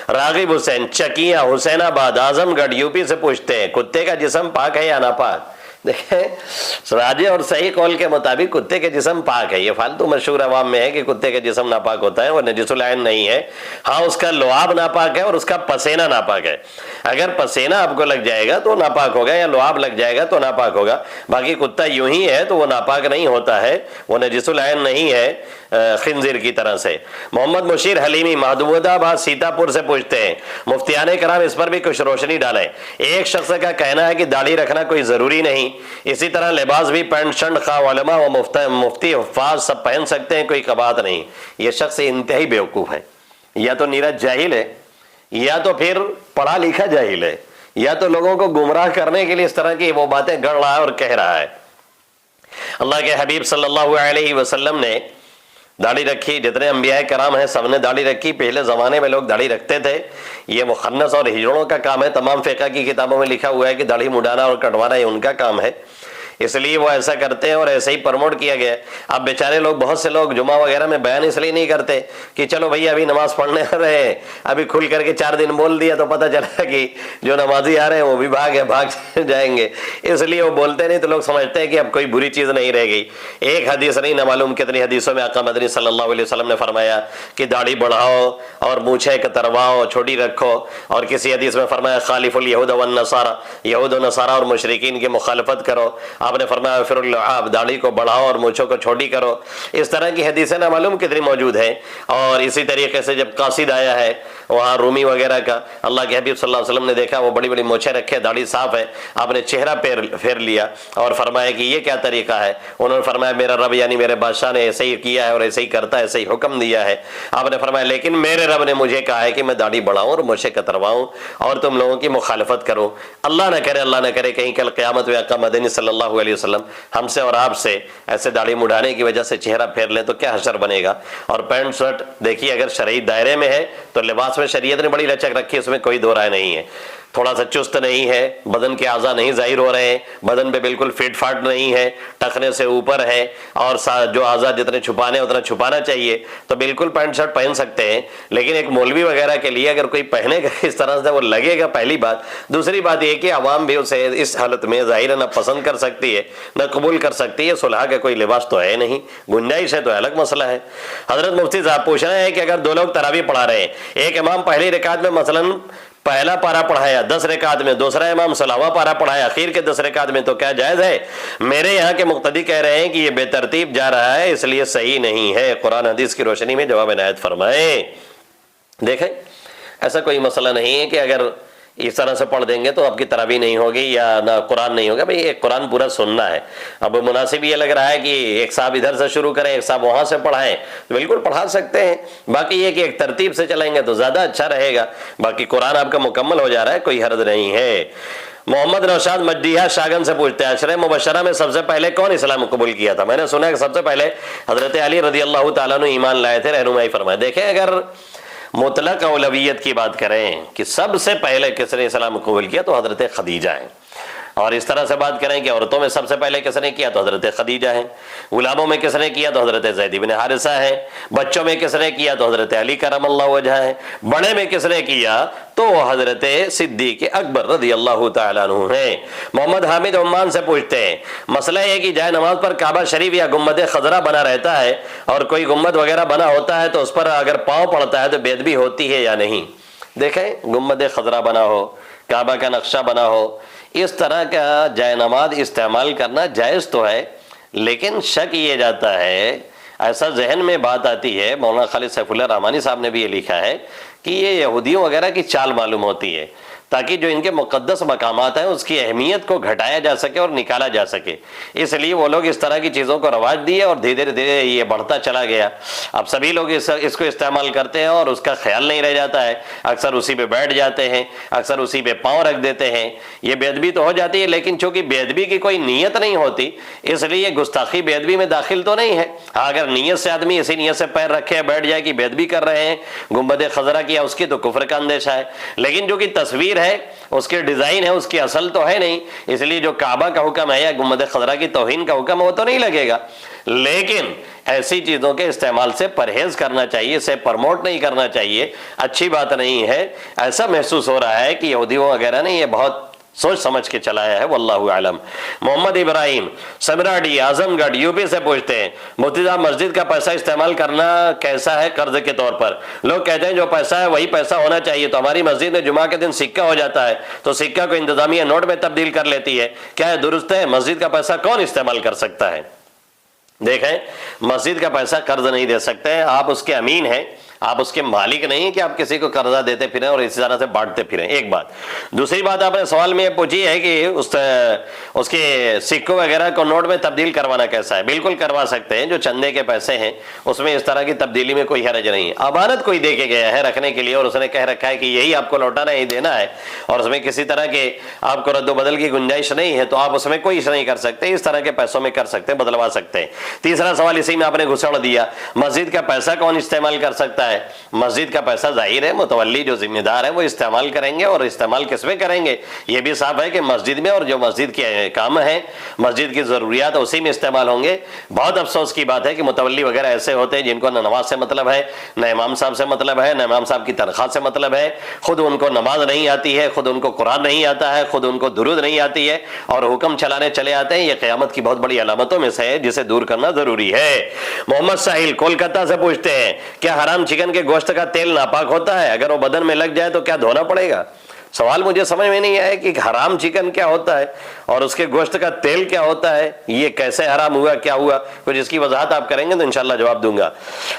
راغب حسین چکیاں حسین آباد اعظم گڑھ یو پی سے پوچھتے ہیں کتے کا جسم پاک ہے یا ناپاک؟ دیکھیں راجح اور صحیح قول کے مطابق کتے کے جسم پاک ہے. یہ فالتو مشہور عوام میں ہے کہ کتے کے جسم ناپاک ہوتا ہے، وہ نجس العین نہیں ہے. ہاں اس کا لعاب ناپاک ہے اور اس کا پسینہ ناپاک ہے. اگر پسینہ آپ کو لگ جائے گا تو ناپاک ہوگا، یا لعاب لگ جائے گا تو ناپاک ہوگا. باقی کتا یوں ہی ہے تو وہ ناپاک نہیں ہوتا ہے، وہ نجس العین نہیں ہے خنزیر کی طرح سے. محمد مشیر حلیمی محمود آباد سیتا پور سے پوچھتے ہیں مفتیان کرام اس پر بھی کچھ روشنی ڈالیں. ایک شخص کا کہنا ہے کہ داڑھی رکھنا کوئی ضروری نہیں، اسی طرح لباس بھی پینٹ شرٹ خواہ علماء و مفتی حفاظ سب پہن سکتے ہیں، کوئی قباحت نہیں. یہ شخص انتہائی بیوقوف ہے، یا تو نیرج جاہل ہے یا تو پھر پڑھا لکھا جاہل ہے، یا تو لوگوں کو گمراہ کرنے کے لیے اس طرح کی وہ باتیں گڑھ رہا ہے اور کہہ رہا ہے. اللہ کے حبیب صلی اللہ علیہ وسلم نے داڑھی رکھی، جتنے انبیاء کرام ہیں سب نے داڑھی رکھی. پہلے زمانے میں لوگ داڑھی رکھتے تھے، یہ مخنث اور ہجڑوں کا کام ہے. تمام فقہ کی کتابوں میں لکھا ہوا ہے کہ داڑھی مڈانا اور کٹوانا یہ ان کا کام ہے، اس لیے وہ ایسا کرتے ہیں اور ایسے ہی پروموٹ کیا گیا. اب بیچارے لوگ بہت سے لوگ جمعہ وغیرہ میں بیان اس لیے نہیں کرتے کہ چلو بھائی ابھی نماز پڑھنے آ رہے ہیں، ابھی کھل کر کے 4 دن بول دیا تو پتہ چلا کہ جو نمازی آ رہے ہیں وہ بھی بھاگ جائیں گے، اس لیے وہ بولتے نہیں. تو لوگ سمجھتے ہیں کہ اب کوئی بری چیز نہیں رہ گئی. ایک حدیث نہیں، نہ معلوم کتنی حدیثوں میں آقا مدنی صلی اللہ علیہ وسلم نے فرمایا کہ داڑھی بڑھاؤ اور مونچھیں کترواؤ، چھوٹی رکھو. اور کسی حدیث میں فرمایا خالف الیہود والنصارى، یہود و نصارہ اور مشرکین کی مخالفت کرو. آپ نے فرمایا فر اللعاب، داڑھی کو بڑھاؤ اور مونچھوں کو چھوٹی کرو. اس طرح کی حدیثیں نہ معلوم کتنی موجود ہیں. اور اسی طریقے سے جب قاصد آیا ہے وہاں رومی وغیرہ کا، اللہ کے حبیب صلی اللہ علیہ وسلم نے دیکھا وہ بڑی بڑی مونچھیں رکھے، داڑھی صاف ہے. آپ نے چہرہ پھیر لیا اور فرمایا کہ یہ کیا طریقہ ہے؟ انہوں نے فرمایا میرا رب یعنی میرے بادشاہ نے ایسے ہی کیا ہے اور ایسے ہی کرتا ہے، ایسے ہی حکم دیا ہے. آپ نے فرمایا لیکن میرے رب نے مجھے کہا ہے کہ میں داڑھی بڑھاؤں اور مونچھیں کترواؤں اور تم لوگوں کی مخالفت کروں. اللہ نہ کرے کہیں کل قیامت میں آقا مدنی صلی اللہ اللہ علیہ وسلم ہم سے اور آپ سے ایسے داڑھی مڈانے کی وجہ سے چہرہ پھیر لیں تو کیا حشر بنے گا؟ اور پینٹ شرٹ دیکھیے اگر شرعی دائرے میں ہے تو لباس میں شریعت نے بڑی لچک رکھی ہے، اس میں کوئی دو رائے نہیں ہے، تھوڑا سا چست نہیں ہے، بدن کے اعضاء نہیں ظاہر ہو رہے ہیں، بدن پہ بالکل فٹ فاٹ نہیں ہے، ٹخنے سے اوپر ہے، اور جو اعضاء جتنے چھپانے اتنا چھپانا چاہیے تو بالکل پینٹ شرٹ پہن سکتے ہیں۔ لیکن ایک مولوی وغیرہ کے لیے اگر کوئی پہنے گا اس طرح سے وہ لگے گا، پہلی بات۔ دوسری بات یہ کہ عوام بھی اسے اس حالت میں ظاہر نہ پسند کر سکتی ہے نہ قبول کر سکتی ہے، صلح کا کوئی لباس تو ہے نہیں، گنجائش ہے تو الگ مسئلہ ہے۔ حضرت مفتی صاحب پوچھ رہے ہیں کہ اگر دو لوگ تراویح پڑھا رہے ہیں، ایک امام پہلی رکعت میں مثلاً پہلا پارا پڑھایا 10 رکعت میں، دوسرا امام 16واں پارا پڑھایا آخر کے 10 رکعت میں، تو کیا جائز ہے؟ میرے یہاں کے مقتدی کہہ رہے ہیں کہ یہ بے ترتیب جا رہا ہے، اس لیے صحیح نہیں ہے۔ قرآن حدیث کی روشنی میں جواب عنایت فرمائیں۔ دیکھیں ایسا کوئی مسئلہ نہیں ہے کہ اگر اس طرح سے پڑھ دیں گے تو آپ کی تراویح نہیں ہوگی یا نہ قرآن نہیں ہوگا۔ بھئی ایک قرآن پورا سننا ہے، اب مناسب یہ لگ رہا ہے کہ ایک صاحب ادھر سے شروع کریں ایک صاحب وہاں سے پڑھائیں تو بالکل پڑھا سکتے ہیں، باقی یہ کہ ایک ترتیب سے چلیں گے تو زیادہ اچھا رہے گا۔ باقی قرآن آپ کا مکمل ہو جا رہا ہے، کوئی حرج نہیں ہے۔ محمد نوشاد مجدیہ شاگن سے پوچھتے ہیں عشرہ مبشرہ میں سب سے پہلے کون اسلام قبول کیا تھا؟ میں نے سنا ہے کہ سب سے پہلے حضرت علی رضی اللہ تعالیٰ عنہ ایمان لائے تھے، رہنمائی فرمائے۔ دیکھیں اگر مطلق اولویت کی بات کریں کہ سب سے پہلے کس نے اسلام قبول کیا تو حضرت خدیجہ ہیں، اور اس طرح سے بات کریں کہ عورتوں میں سب سے پہلے کس نے کیا تو حضرت خدیجہ ہیں، غلاموں میں کس نے کیا تو حضرت زید بن حارثہ ہیں، بچوں میں کس نے کیا تو حضرت علی کرم اللہ وجہ ہیں، بڑے میں کس نے کیا تو حضرت صدیق اکبر رضی اللہ تعالیٰ عنہ ہیں۔ محمد حامد عمان سے پوچھتے ہیں مسئلہ یہ کہ جائے نماز پر کعبہ شریف یا گنبد خضرا بنا رہتا ہے اور کوئی گنبد وغیرہ بنا ہوتا ہے تو اس پر اگر پاؤں پڑتا ہے تو بے ادبی ہوتی ہے یا نہیں؟ دیکھیں گنبد خضرا بنا ہو، کعبہ کا نقشہ بنا ہو، اس طرح کا جائے نماز استعمال کرنا جائز تو ہے، لیکن شک یہ جاتا ہے، ایسا ذہن میں بات آتی ہے، مولانا خالد سیف اللہ رحمانی صاحب نے بھی یہ لکھا ہے کہ یہ یہودیوں وغیرہ کی چال معلوم ہوتی ہے تاکہ جو ان کے مقدس مقامات ہیں اس کی اہمیت کو گھٹایا جا سکے اور نکالا جا سکے، اس لیے وہ لوگ اس طرح کی چیزوں کو رواج دیے اور دھیرے دھیرے یہ بڑھتا چلا گیا۔ اب سبھی لوگ اس کو استعمال کرتے ہیں اور اس کا خیال نہیں رہ جاتا ہے، اکثر اسی پہ بیٹھ جاتے ہیں، اکثر اسی پہ پاؤں رکھ دیتے ہیں، یہ بے ادبی تو ہو جاتی ہے، لیکن چونکہ بے ادبی کی کوئی نیت نہیں ہوتی اس لیے گستاخی بے ادبی میں داخل تو نہیں ہے۔ ہاں اگر نیت سے آدمی اسی نیت سے پیر رکھے بیٹھ جائے کہ بے ادبی کر رہے ہیں، گنبد خضرا کیا اس کی تو کفر کا اندیشہ ہے، لیکن جو کہ تصویر ہے اس کے ڈیزائن ہے اس کی اصل تو ہے نہیں، اس لیے جو کعبہ کا حکم ہے یا گنبد خضرا کی توہین کا حکم ہے وہ تو نہیں لگے گا، لیکن ایسی چیزوں کے استعمال سے پرہیز کرنا چاہیے، اسے پرموٹ نہیں کرنا چاہیے، اچھی بات نہیں ہے۔ ایسا محسوس ہو رہا ہے کہ یہودیوں وغیرہ نے یہ بہت سوچ سمجھ کے چلایا ہے، واللہ اعلم۔ محمد ابراہیم سمراڈی اعظم گڑھ یو پی سے پوچھتے ہیں مفتی صاحب مسجد کا پیسہ استعمال کرنا کیسا ہے قرض کے طور پر؟ لوگ کہتے ہیں جو پیسہ ہے وہی پیسہ ہونا چاہیے، تو ہماری مسجد میں جمعہ کے دن سکہ ہو جاتا ہے تو سکہ کو انتظامیہ نوٹ میں تبدیل کر لیتی ہے، کیا یہ درست ہے؟ مسجد کا پیسہ کون استعمال کر سکتا ہے؟ دیکھیں مسجد کا پیسہ قرض نہیں دے سکتے ہیں، آپ اس کے امین ہیں، آپ اس کے مالک نہیں ہیں کہ آپ کسی کو قرضہ دیتے پھریں اور اسی طرح سے بانٹتے پھریں، ایک بات۔ دوسری بات آپ نے سوال میں یہ پوچھی ہے کہ اس کے سکوں وغیرہ کو نوٹ میں تبدیل کروانا کیسا ہے؟ بالکل کروا سکتے ہیں، جو چندے کے پیسے ہیں اس میں اس طرح کی تبدیلی میں کوئی حرج نہیں ہے۔ امانت کوئی دے کے گیا ہے رکھنے کے لیے اور اس نے کہہ رکھا ہے کہ یہی آپ کو لوٹانا ہی دینا ہے اور اس میں کسی طرح کے آپ کو رد و بدل کی گنجائش نہیں ہے تو آپ اس میں کوئی نہیں کر سکتے، اس طرح کے پیسوں میں کر سکتے ہیں، بدلوا سکتے ہیں۔ تیسرا سوال اسی میں آپ نے گھسڑ دیا، مسجد کا پیسہ کون استعمال کر سکتا ہے؟ مسجد کا پیسہ ظاہر ہے متولی جو ذمہ دار ہے وہ استعمال کریں گے، اور استعمال کس میں کریں گے یہ بھی صاف ہے کہ مسجد میں، اور جو مسجد کے کام ہیں مسجد کی ضروریات اسی میں استعمال ہوں گے۔ بہت افسوس کی بات ہے کہ متولی وغیرہ ایسے ہوتے ہیں جن کو نہ نماز سے مطلب ہے، نہ امام صاحب سے مطلب ہے، نہ امام صاحب کی تنخواہ سے مطلب ہے، خود ان کو نماز نہیں آتی ہے، خود ان کو قرآن نہیں آتا ہے، خود ان کو درود نہیں آتی ہے اور حکم چلانے چلے آتے ہیں۔ یہ قیامت کی بہت بڑی علامتوں میں سے ہے جسے دور کرنا ضروری ہے۔ محمد ساحل کولکتہ سے پوچھتے ہیں کیا حرام چکن کے گوشت کا تیل ناپاک ہوتا ہے؟ اگر وہ بدن میں لگ جائے تو کیا دھونا پڑے گا؟ سوال مجھے سمجھ میں نہیں آیا کہ حرام چکن کیا ہوتا ہے اور اس کے گوشت کا تیل کیا ہوتا ہے، یہ کیسے حرام ہوا، کیا ہوا، کچھ اس کی وضاحت آپ کریں گے تو انشاءاللہ جواب دوں گا۔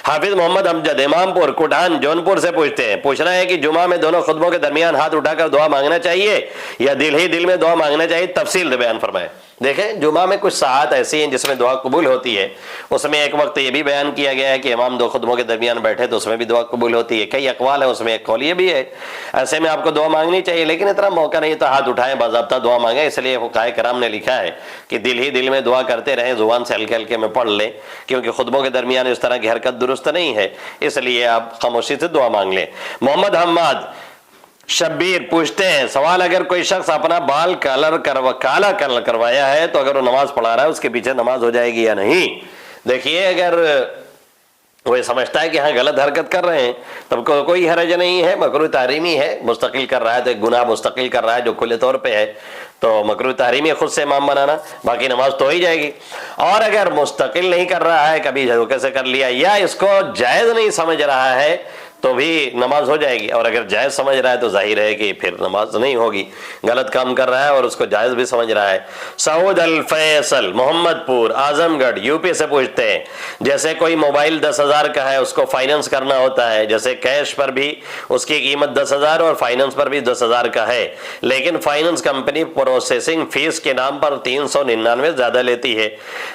حافظ محمد امجد امام پور کوٹان جونپور سے پوچھتے ہیں، پوچھنا ہے کہ جمعہ میں دونوں خطبوں کے درمیان ہاتھ اٹھا کر دعا مانگنا چاہیے یا دل ہی دل میں دعا مانگنا چاہیے؟ تفصیل بیان فرمائیں۔ دیکھیں جمعہ میں کچھ ساعات ایسی ہیں جس میں دعا قبول ہوتی ہے، اس میں ایک وقت یہ بھی بیان کیا گیا ہے کہ امام دو خطبوں کے درمیان بیٹھے تو اس میں بھی دعا قبول ہوتی ہے، کئی اقوال ہیں، اس میں ایک قول یہ بھی ہے، ایسے میں آپ کو دعا مانگنی چاہیے، لیکن اتنا موقع نہیں تو ہاتھ اٹھائیں باضابطہ دعا مانگیں، اس لیے فقہاء کرام نے لکھا ہے کہ دل ہی دل میں دعا کرتے رہیں، زبان سے ہلکے ہلکے میں پڑھ لیں، کیونکہ خطبوں کے درمیان اس طرح کی حرکت درست نہیں ہے، اس لیے آپ خاموشی سے دعا مانگ لیں۔ محمد حماد شبیر پوچھتے ہیں سوال، اگر کوئی شخص اپنا بال کالا کلر کروایا ہے تو اگر وہ نماز پڑھا رہا ہے اس کے پیچھے نماز ہو جائے گی یا نہیں؟ دیکھیے اگر وہ سمجھتا ہے کہ ہاں غلط حرکت کر رہے ہیں تب کوئی حرج نہیں ہے، مکروہ تحریمی ہے، مستقل کر رہا ہے تو ایک گناہ مستقل کر رہا ہے جو کھلے طور پہ ہے، تو مکروہ تحریمی ہے خود سے امام بنانا، باقی نماز تو ہی جائے گی۔ اور اگر مستقل نہیں کر رہا ہے، کبھی دھوکے سے کر لیا یا اس کو جائز نہیں سمجھ رہا ہے تو بھی نماز ہو جائے گی، اور اگر جائز سمجھ رہا ہے تو ظاہر ہے کہ پھر نماز نہیں ہوگی، غلط کام کر رہا ہے اور اس کو جائز بھی سمجھ رہا ہے۔ سعود الفیصل محمد پور اعظم گڑھ یو پی سے پوچھتے ہیں جیسے کوئی موبائل 10,000 کا ہے، اس کو فائننس کرنا ہوتا ہے، جیسے کیش پر بھی اس کی قیمت 10,000 اور فائننس پر بھی 10,000 کا ہے، لیکن فائننس کمپنی پروسیسنگ فیس کے نام پر 399 زیادہ لیتی ہے،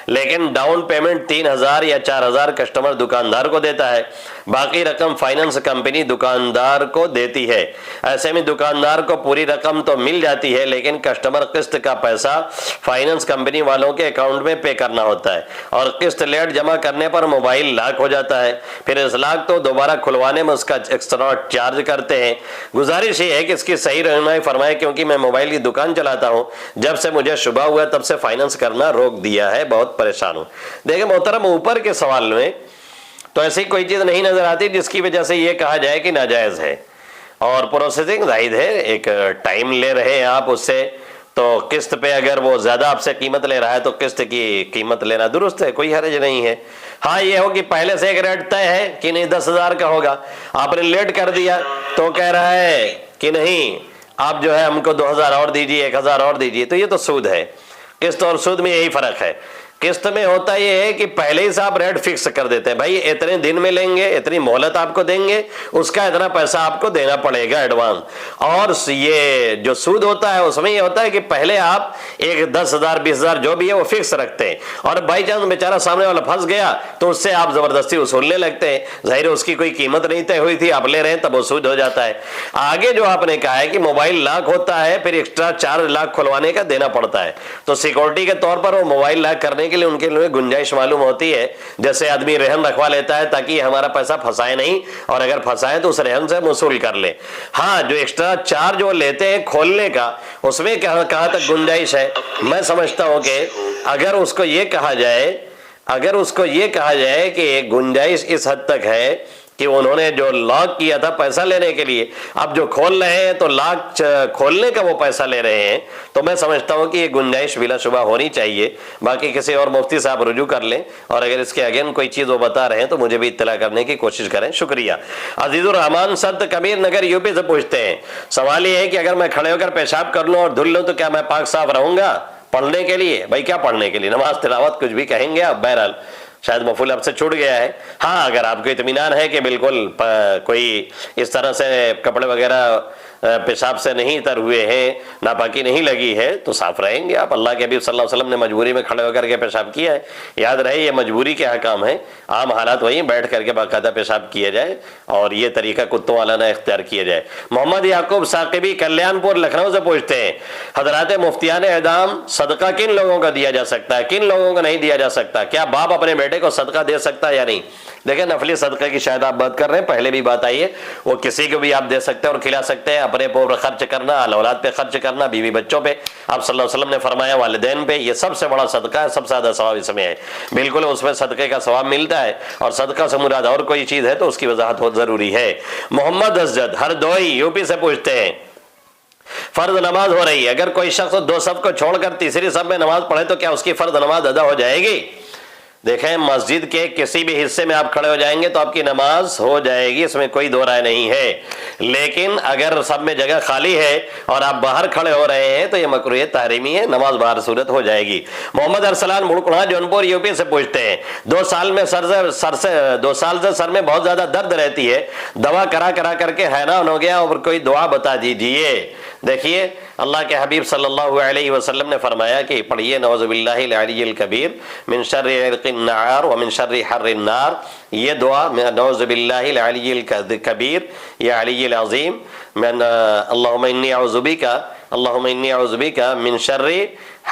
لیکن ڈاؤن پیمنٹ 3,000 یا 4,000 کسٹمر دکاندار کو دیتا ہے، باقی رقم فائننس کمپنی دکاندار کو دیتی ہے۔ ایسے میں دکاندار کو پوری رقم تو مل جاتی ہے لیکن کسٹمر قسط کا پیسہ فائننس کمپنی والوں کے اکاؤنٹ میں پے کرنا ہوتا ہے، اور قسط لیٹ جمع کرنے پر موبائل لاک ہو جاتا ہے، پھر اس لاک تو دوبارہ کھلوانے میں اس کا ایکسٹرا چارج کرتے ہیں۔ گزارش یہ ہے کہ اس کی صحیح رہنمائی فرمائے، کیونکہ میں موبائل کی دکان چلاتا ہوں، جب سے مجھے شبہ ہوا تب سے فائننس کرنا روک دیا ہے، بہت پریشان ہوں۔ دیکھیں محترم اوپر کے سوال میں تو ایسی کوئی چیز نہیں نظر آتی جس کی وجہ سے یہ کہا جائے کہ ناجائز ہے، اور پروسیسنگ ظاہر ہے ایک ٹائم لے رہے ہیں آپ اس سے، تو قسط پہ اگر وہ زیادہ آپ سے قیمت لے رہا ہے تو قسط کی قیمت لینا درست ہے، کوئی حرج نہیں ہے۔ ہاں یہ ہو کہ پہلے سے ایک ریٹ طے ہے کہ نہیں 10,000 کا ہوگا، آپ نے لیٹ کر دیا تو کہہ رہا ہے کہ نہیں آپ جو ہے ہم کو 2,000 اور دیجیے، 1,000 اور دیجیے، تو یہ تو سود ہے۔ قسط اور سود میں یہی فرق ہے، قسط میں ہوتا یہ ہے کہ پہلے ہی سے آپ ریٹ فکس کر دیتے ہیں، بھائی اتنے دن میں لیں گے، اتنی مہلت آپ کو دیں گے، اس کا اتنا پیسہ آپ کو دینا پڑے گا ایڈوانس۔ اور یہ جو سود ہوتا ہے اس میں یہ ہوتا ہے کہ پہلے آپ ایک 10,000 20,000 جو بھی ہے وہ فکس رکھتے ہیں، اور بائی چانس بیچارہ سامنے والا پھنس گیا تو اس سے آپ زبردستی وصولنے لگتے ہیں، ظاہر ہے اس کی کوئی قیمت نہیں طے ہوئی تھی، آپ لے رہے ہیں تب وہ سود ہو جاتا ہے۔ آگے جو آپ نے کہا ہے کہ موبائل لاک ہوتا ہے پھر ایکسٹرا 4 لاکھ کھلوانے کا دینا پڑتا ہے، تو سیکورٹی کے طور پر وہ موبائل لاک کرنے کے لیے ان کے لیے گنجائش معلوم ہوتی ہے، جیسے آدمی رہن رکھوا لیتا ہے تاکہ ہمارا پیسہ پھنسائے نہیں، اور اگر پھنسائے تو اس رہن سے وصول کر لے۔ ہاں جو ایکسٹرا چارج وہ لیتے ہیں کھولنے کا، اس میں کہاں تک گنجائش ہے؟ میں سمجھتا ہوں کہ اگر اس کو یہ کہا جائے کہ گنجائش اس حد تک ہے کہ انہوں نے جو لاک کیا تھا پیسہ لینے کے لیے، اب جو کھول رہے ہیں تو لاک کھولنے کا وہ پیسہ لے رہے ہیں، تو میں سمجھتا ہوں کہ یہ گنجائش بلا شبہ ہونی چاہیے۔ باقی کسی اور مفتی صاحب رجوع کر لیں، اور اگر اس کے اگین کوئی چیز وہ بتا رہے ہیں تو مجھے بھی اطلاع کرنے کی کوشش کریں۔ شکریہ۔ عزیز الرحمان سد کبیر نگر یو پی سے پوچھتے ہیں سوال یہ ہے کہ اگر میں کھڑے ہو کر پیشاب کر لوں اور دھل لوں تو کیا میں پاک صاف رہوں گا پڑھنے کے لیے؟ بھائی کیا پڑھنے کے لیے؟ نماز تلاوت کچھ بھی کہیں گے آپ، بہرحال شاید مفعول اب سے چھوٹ گیا ہے۔ ہاں اگر آپ کو اطمینان ہے کہ بالکل کوئی اس طرح سے کپڑے وغیرہ پیشاب سے نہیں تر ہوئے ہیں، ناپاکی نہیں لگی ہے، تو صاف رہیں گے آپ۔ اللہ کے حبیب صلی اللہ علیہ وسلم نے مجبوری میں کھڑے ہو کر کے پیشاب کیا ہے، یاد رہے یہ مجبوری کے احکام ہیں، عام حالات وہیں بیٹھ کر کے باقاعدہ پیشاب کیا جائے، اور یہ طریقہ کتوں والا نہ اختیار کیا جائے۔ محمد یعقوب ثاقبی کلیان پور لکھنؤ سے پوچھتے ہیں حضرات مفتیان اعظام صدقہ کن لوگوں کا دیا جا سکتا ہے، کن لوگوں کو نہیں دیا جا سکتا؟ کیا باپ اپنے بیٹے کو صدقہ دے سکتا ہے یا نہیں؟ دیکھیں نفلی صدقے کی شاید آپ بات کر رہے ہیں، پہلے بھی بات آئی ہے، وہ کسی کو بھی آپ دے سکتے ہیں اور کھلا سکتے ہیں، اپنے پر خرچ کرنا، اولاد پہ خرچ کرنا، بیوی بچوں پہ، آپ صلی اللہ علیہ وسلم نے فرمایا والدین پہ، یہ سب سے بڑا صدقہ ہے، سب سے زیادہ ثواب اس میں ہے، بالکل اس میں صدقے کا ثواب ملتا ہے، اور صدقہ سے مراد اور کوئی چیز ہے تو اس کی وضاحت بہت ضروری ہے۔ محمد اسجد ہردوئی یو پی سے پوچھتے ہیں فرض نماز ہو رہی ہے، اگر کوئی شخص 2 صف کو چھوڑ کر تیسری صف میں نماز پڑھے تو کیا اس کی فرض نماز ادا ہو جائے گی؟ دیکھیں مسجد کے کسی بھی حصے میں آپ کھڑے ہو جائیں گے تو آپ کی نماز ہو جائے گی، اس میں کوئی دو رائے نہیں ہے، لیکن اگر سب میں جگہ خالی ہے اور آپ باہر کھڑے ہو رہے ہیں تو یہ مکروہ تحریمی ہے، نماز باہر صورت ہو جائے گی۔ محمد ارسلان مڑکڑا جونپور یو پی سے پوچھتے ہیں 2 سال سے سر میں بہت زیادہ درد رہتی ہے، دوا کرا کر کے حیران ہو گیا اور کوئی دعا بتا دیجئے۔ دیکھیے اللہ کے حبیب صلی اللہ علیہ وسلم نے فرمایا کہ پڑھیے نعوذ باللہ العلی الکبیر من شر عرق النعار ومن شر حر النار، یہ دعا نعوذ باللہ العلی الکبیر یا علی العظیم من اللہم انی اعوذ بک من شر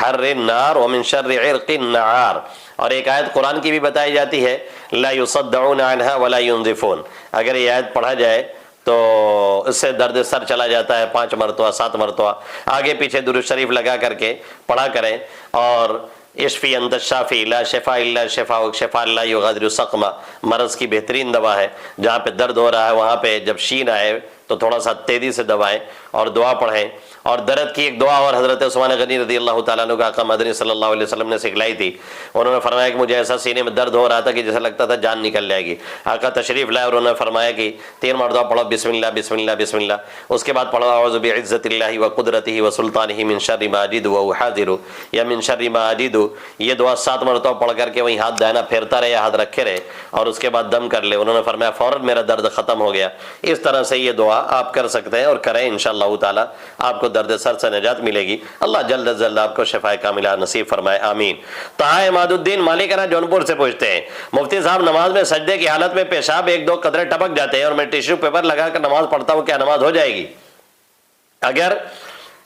حر النار ومن شر عرق النعار۔ اور ایک آیت قرآن کی بھی بتائی جاتی ہے لا یصدعون عنہا ولا ینزفون، اگر یہ آیت پڑھا جائے تو اس سے درد سر چلا جاتا ہے 5 مرتبہ 7 مرتبہ، آگے پیچھے درود شریف لگا کر کے پڑھا کریں۔ اور اشفی انت الشافی لا شفاء الا شفاءک شفاء لا یغادر سقما، مرض کی بہترین دوا ہے۔ جہاں پہ درد ہو رہا ہے وہاں پہ جب شین آئے تو تھوڑا سا تیزی سے دبائیں اور دعا پڑھیں۔ اور درد کی ایک دعا اور حضرت عثمان غنی رضی اللہ تعالیٰ عنہ کا آقا مدنی صلی اللہ علیہ وسلم نے سکھلائی تھی۔ انہوں نے فرمایا کہ مجھے ایسا سینے میں درد ہو رہا تھا کہ جیسا لگتا تھا جان نکل جائے گی۔ آقا تشریف لائے اور انہوں نے فرمایا کہ 3 مرتبہ پڑھو بسم اللہ بسم اللہ بسم اللہ، اس کے بعد پڑھو اعوذ بعزت اللہ وقدرتہ وسلطانہ من شر ما اجد واحاذر یا من شر ما اجد، یہ دعا 7 مرتبہ پڑھ کر کے وہیں ہاتھ دائنا پھیرتا رہے، ہاتھ رکھے رہے اور اس کے بعد دم کر لے۔ انہوں نے فرمایا فوراً میرا درد ختم ہو گیا۔ اس طرح سے یہ دعا آپ کر سکتے ہیں اور کریں، انشاءاللہ تعالی آپ کو درد سر سے نجات ملے گی۔ اللہ جلد از جلد آپ کو شفاء کاملہ نصیب فرمائے، آمین۔ طہا عماد الدین مالکانہ جونپور سے پوچھتے ہیں مفتی صاحب نماز میں سجدے کی حالت میں پیشاب 1-2 قطرے ٹپک جاتے ہیں اور میں ٹیشو پیپر لگا کر نماز پڑھتا ہوں، کیا نماز ہو جائے گی؟ اگر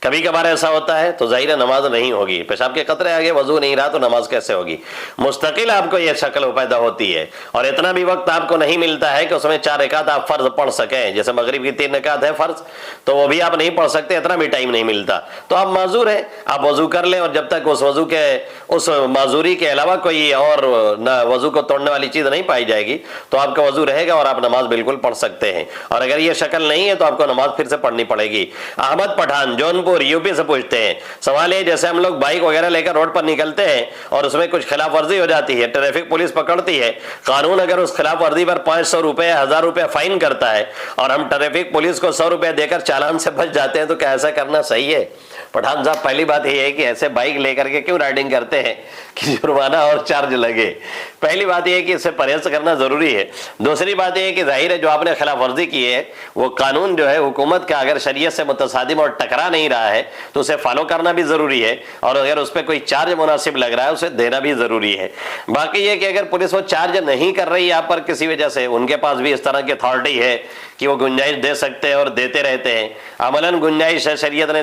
کبھی کبھار ایسا ہوتا ہے تو ظاہر نماز نہیں ہوگی، پیشاب کے قطرے آگے وضو نہیں رہا تو نماز کیسے ہوگی؟ مستقل آپ کو یہ شکل پیدا ہوتی ہے اور اتنا بھی وقت آپ کو نہیں ملتا ہے کہ اس میں 4 رکعت آپ فرض پڑھ سکیں، جیسے مغرب کی 3 رکعت ہے فرض تو وہ بھی آپ نہیں پڑھ سکتے، اتنا بھی ٹائم نہیں ملتا، تو آپ معذور ہیں، آپ وضو کر لیں اور جب تک اس وضو کے اس معذوری کے علاوہ کوئی اور نہ وضو کو توڑنے والی چیز نہیں پائی جائے گی تو آپ کا وضو رہے گا اور آپ نماز بالکل پڑھ سکتے ہیں۔ اور اگر یہ شکل نہیں ہے تو آپ کو نماز پھر سے پڑھنی پڑے گی۔ احمد پٹھان جونپور یو پی سے پوچھتے ہیں سوال ہے جیسے ہم لوگ بائک وغیرہ لے کر روڈ پر نکلتے ہیں اور اس میں کچھ خلاف ورزی ہو جاتی ہے، ٹریفک پولیس پکڑتی ہے، قانون اگر اس خلاف ورزی پر 500 روپے 1000 روپے فائن کرتا ہے اور ہم ٹریفک پولیس کو 100 روپے دے کر چالان سے بچ جاتے ہیں تو کیا ایسا کرنا صحیح ہے؟ پٹھان صاحب پہلی بات یہ ہے کہ ایسے بائک لے کر کے کیوں رائڈنگ کرتے ہیں کہ جرمانہ اور چارج لگے؟ پہلی بات یہ ہے کہ اس سے پرہیز کرنا ضروری ہے۔ دوسری بات یہ ہے کہ ظاہر ہے جو آپ نے خلاف ورزی کی ہے وہ قانون جو ہے حکومت کا اگر شریعت سے متصادم اور ٹکرا نہیں رہا ہے تو اسے فالو کرنا بھی ضروری ہے اور اگر اس پہ کوئی چارج مناسب لگ رہا ہے اسے دینا بھی ضروری ہے۔ باقی یہ کہ اگر پولیس وہ چارج نہیں کر رہی ہے آپ پر کسی وجہ سے، ان کے پاس بھی اس طرح کی اتھارٹی ہے کہ وہ گنجائش دے سکتے ہیں اور دیتے رہتے ہیں، عملاً گنجائش شریعت نے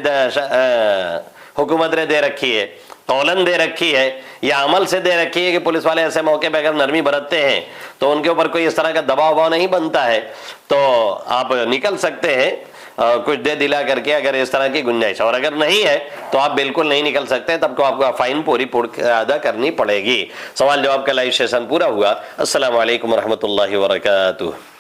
حکومت نے دے رکھی ہے، قولاً دے رکھی ہے یا عمل سے دے رکھی ہے کہ پولیس والے ایسے موقع پہ اگر نرمی برتتے ہیں تو ان کے اوپر کوئی اس طرح کا دباؤ نہیں بنتا ہے تو آپ نکل سکتے ہیں کچھ دے دلا کر کے اگر اس طرح کی گنجائش، اور اگر نہیں ہے تو آپ بالکل نہیں نکل سکتے، تب کو آپ کو فائن پوری ادا کرنی پڑے گی۔ سوال جواب کا لائیو سیشن پورا ہوا۔ السلام علیکم ورحمۃ اللہ وبرکاتہ۔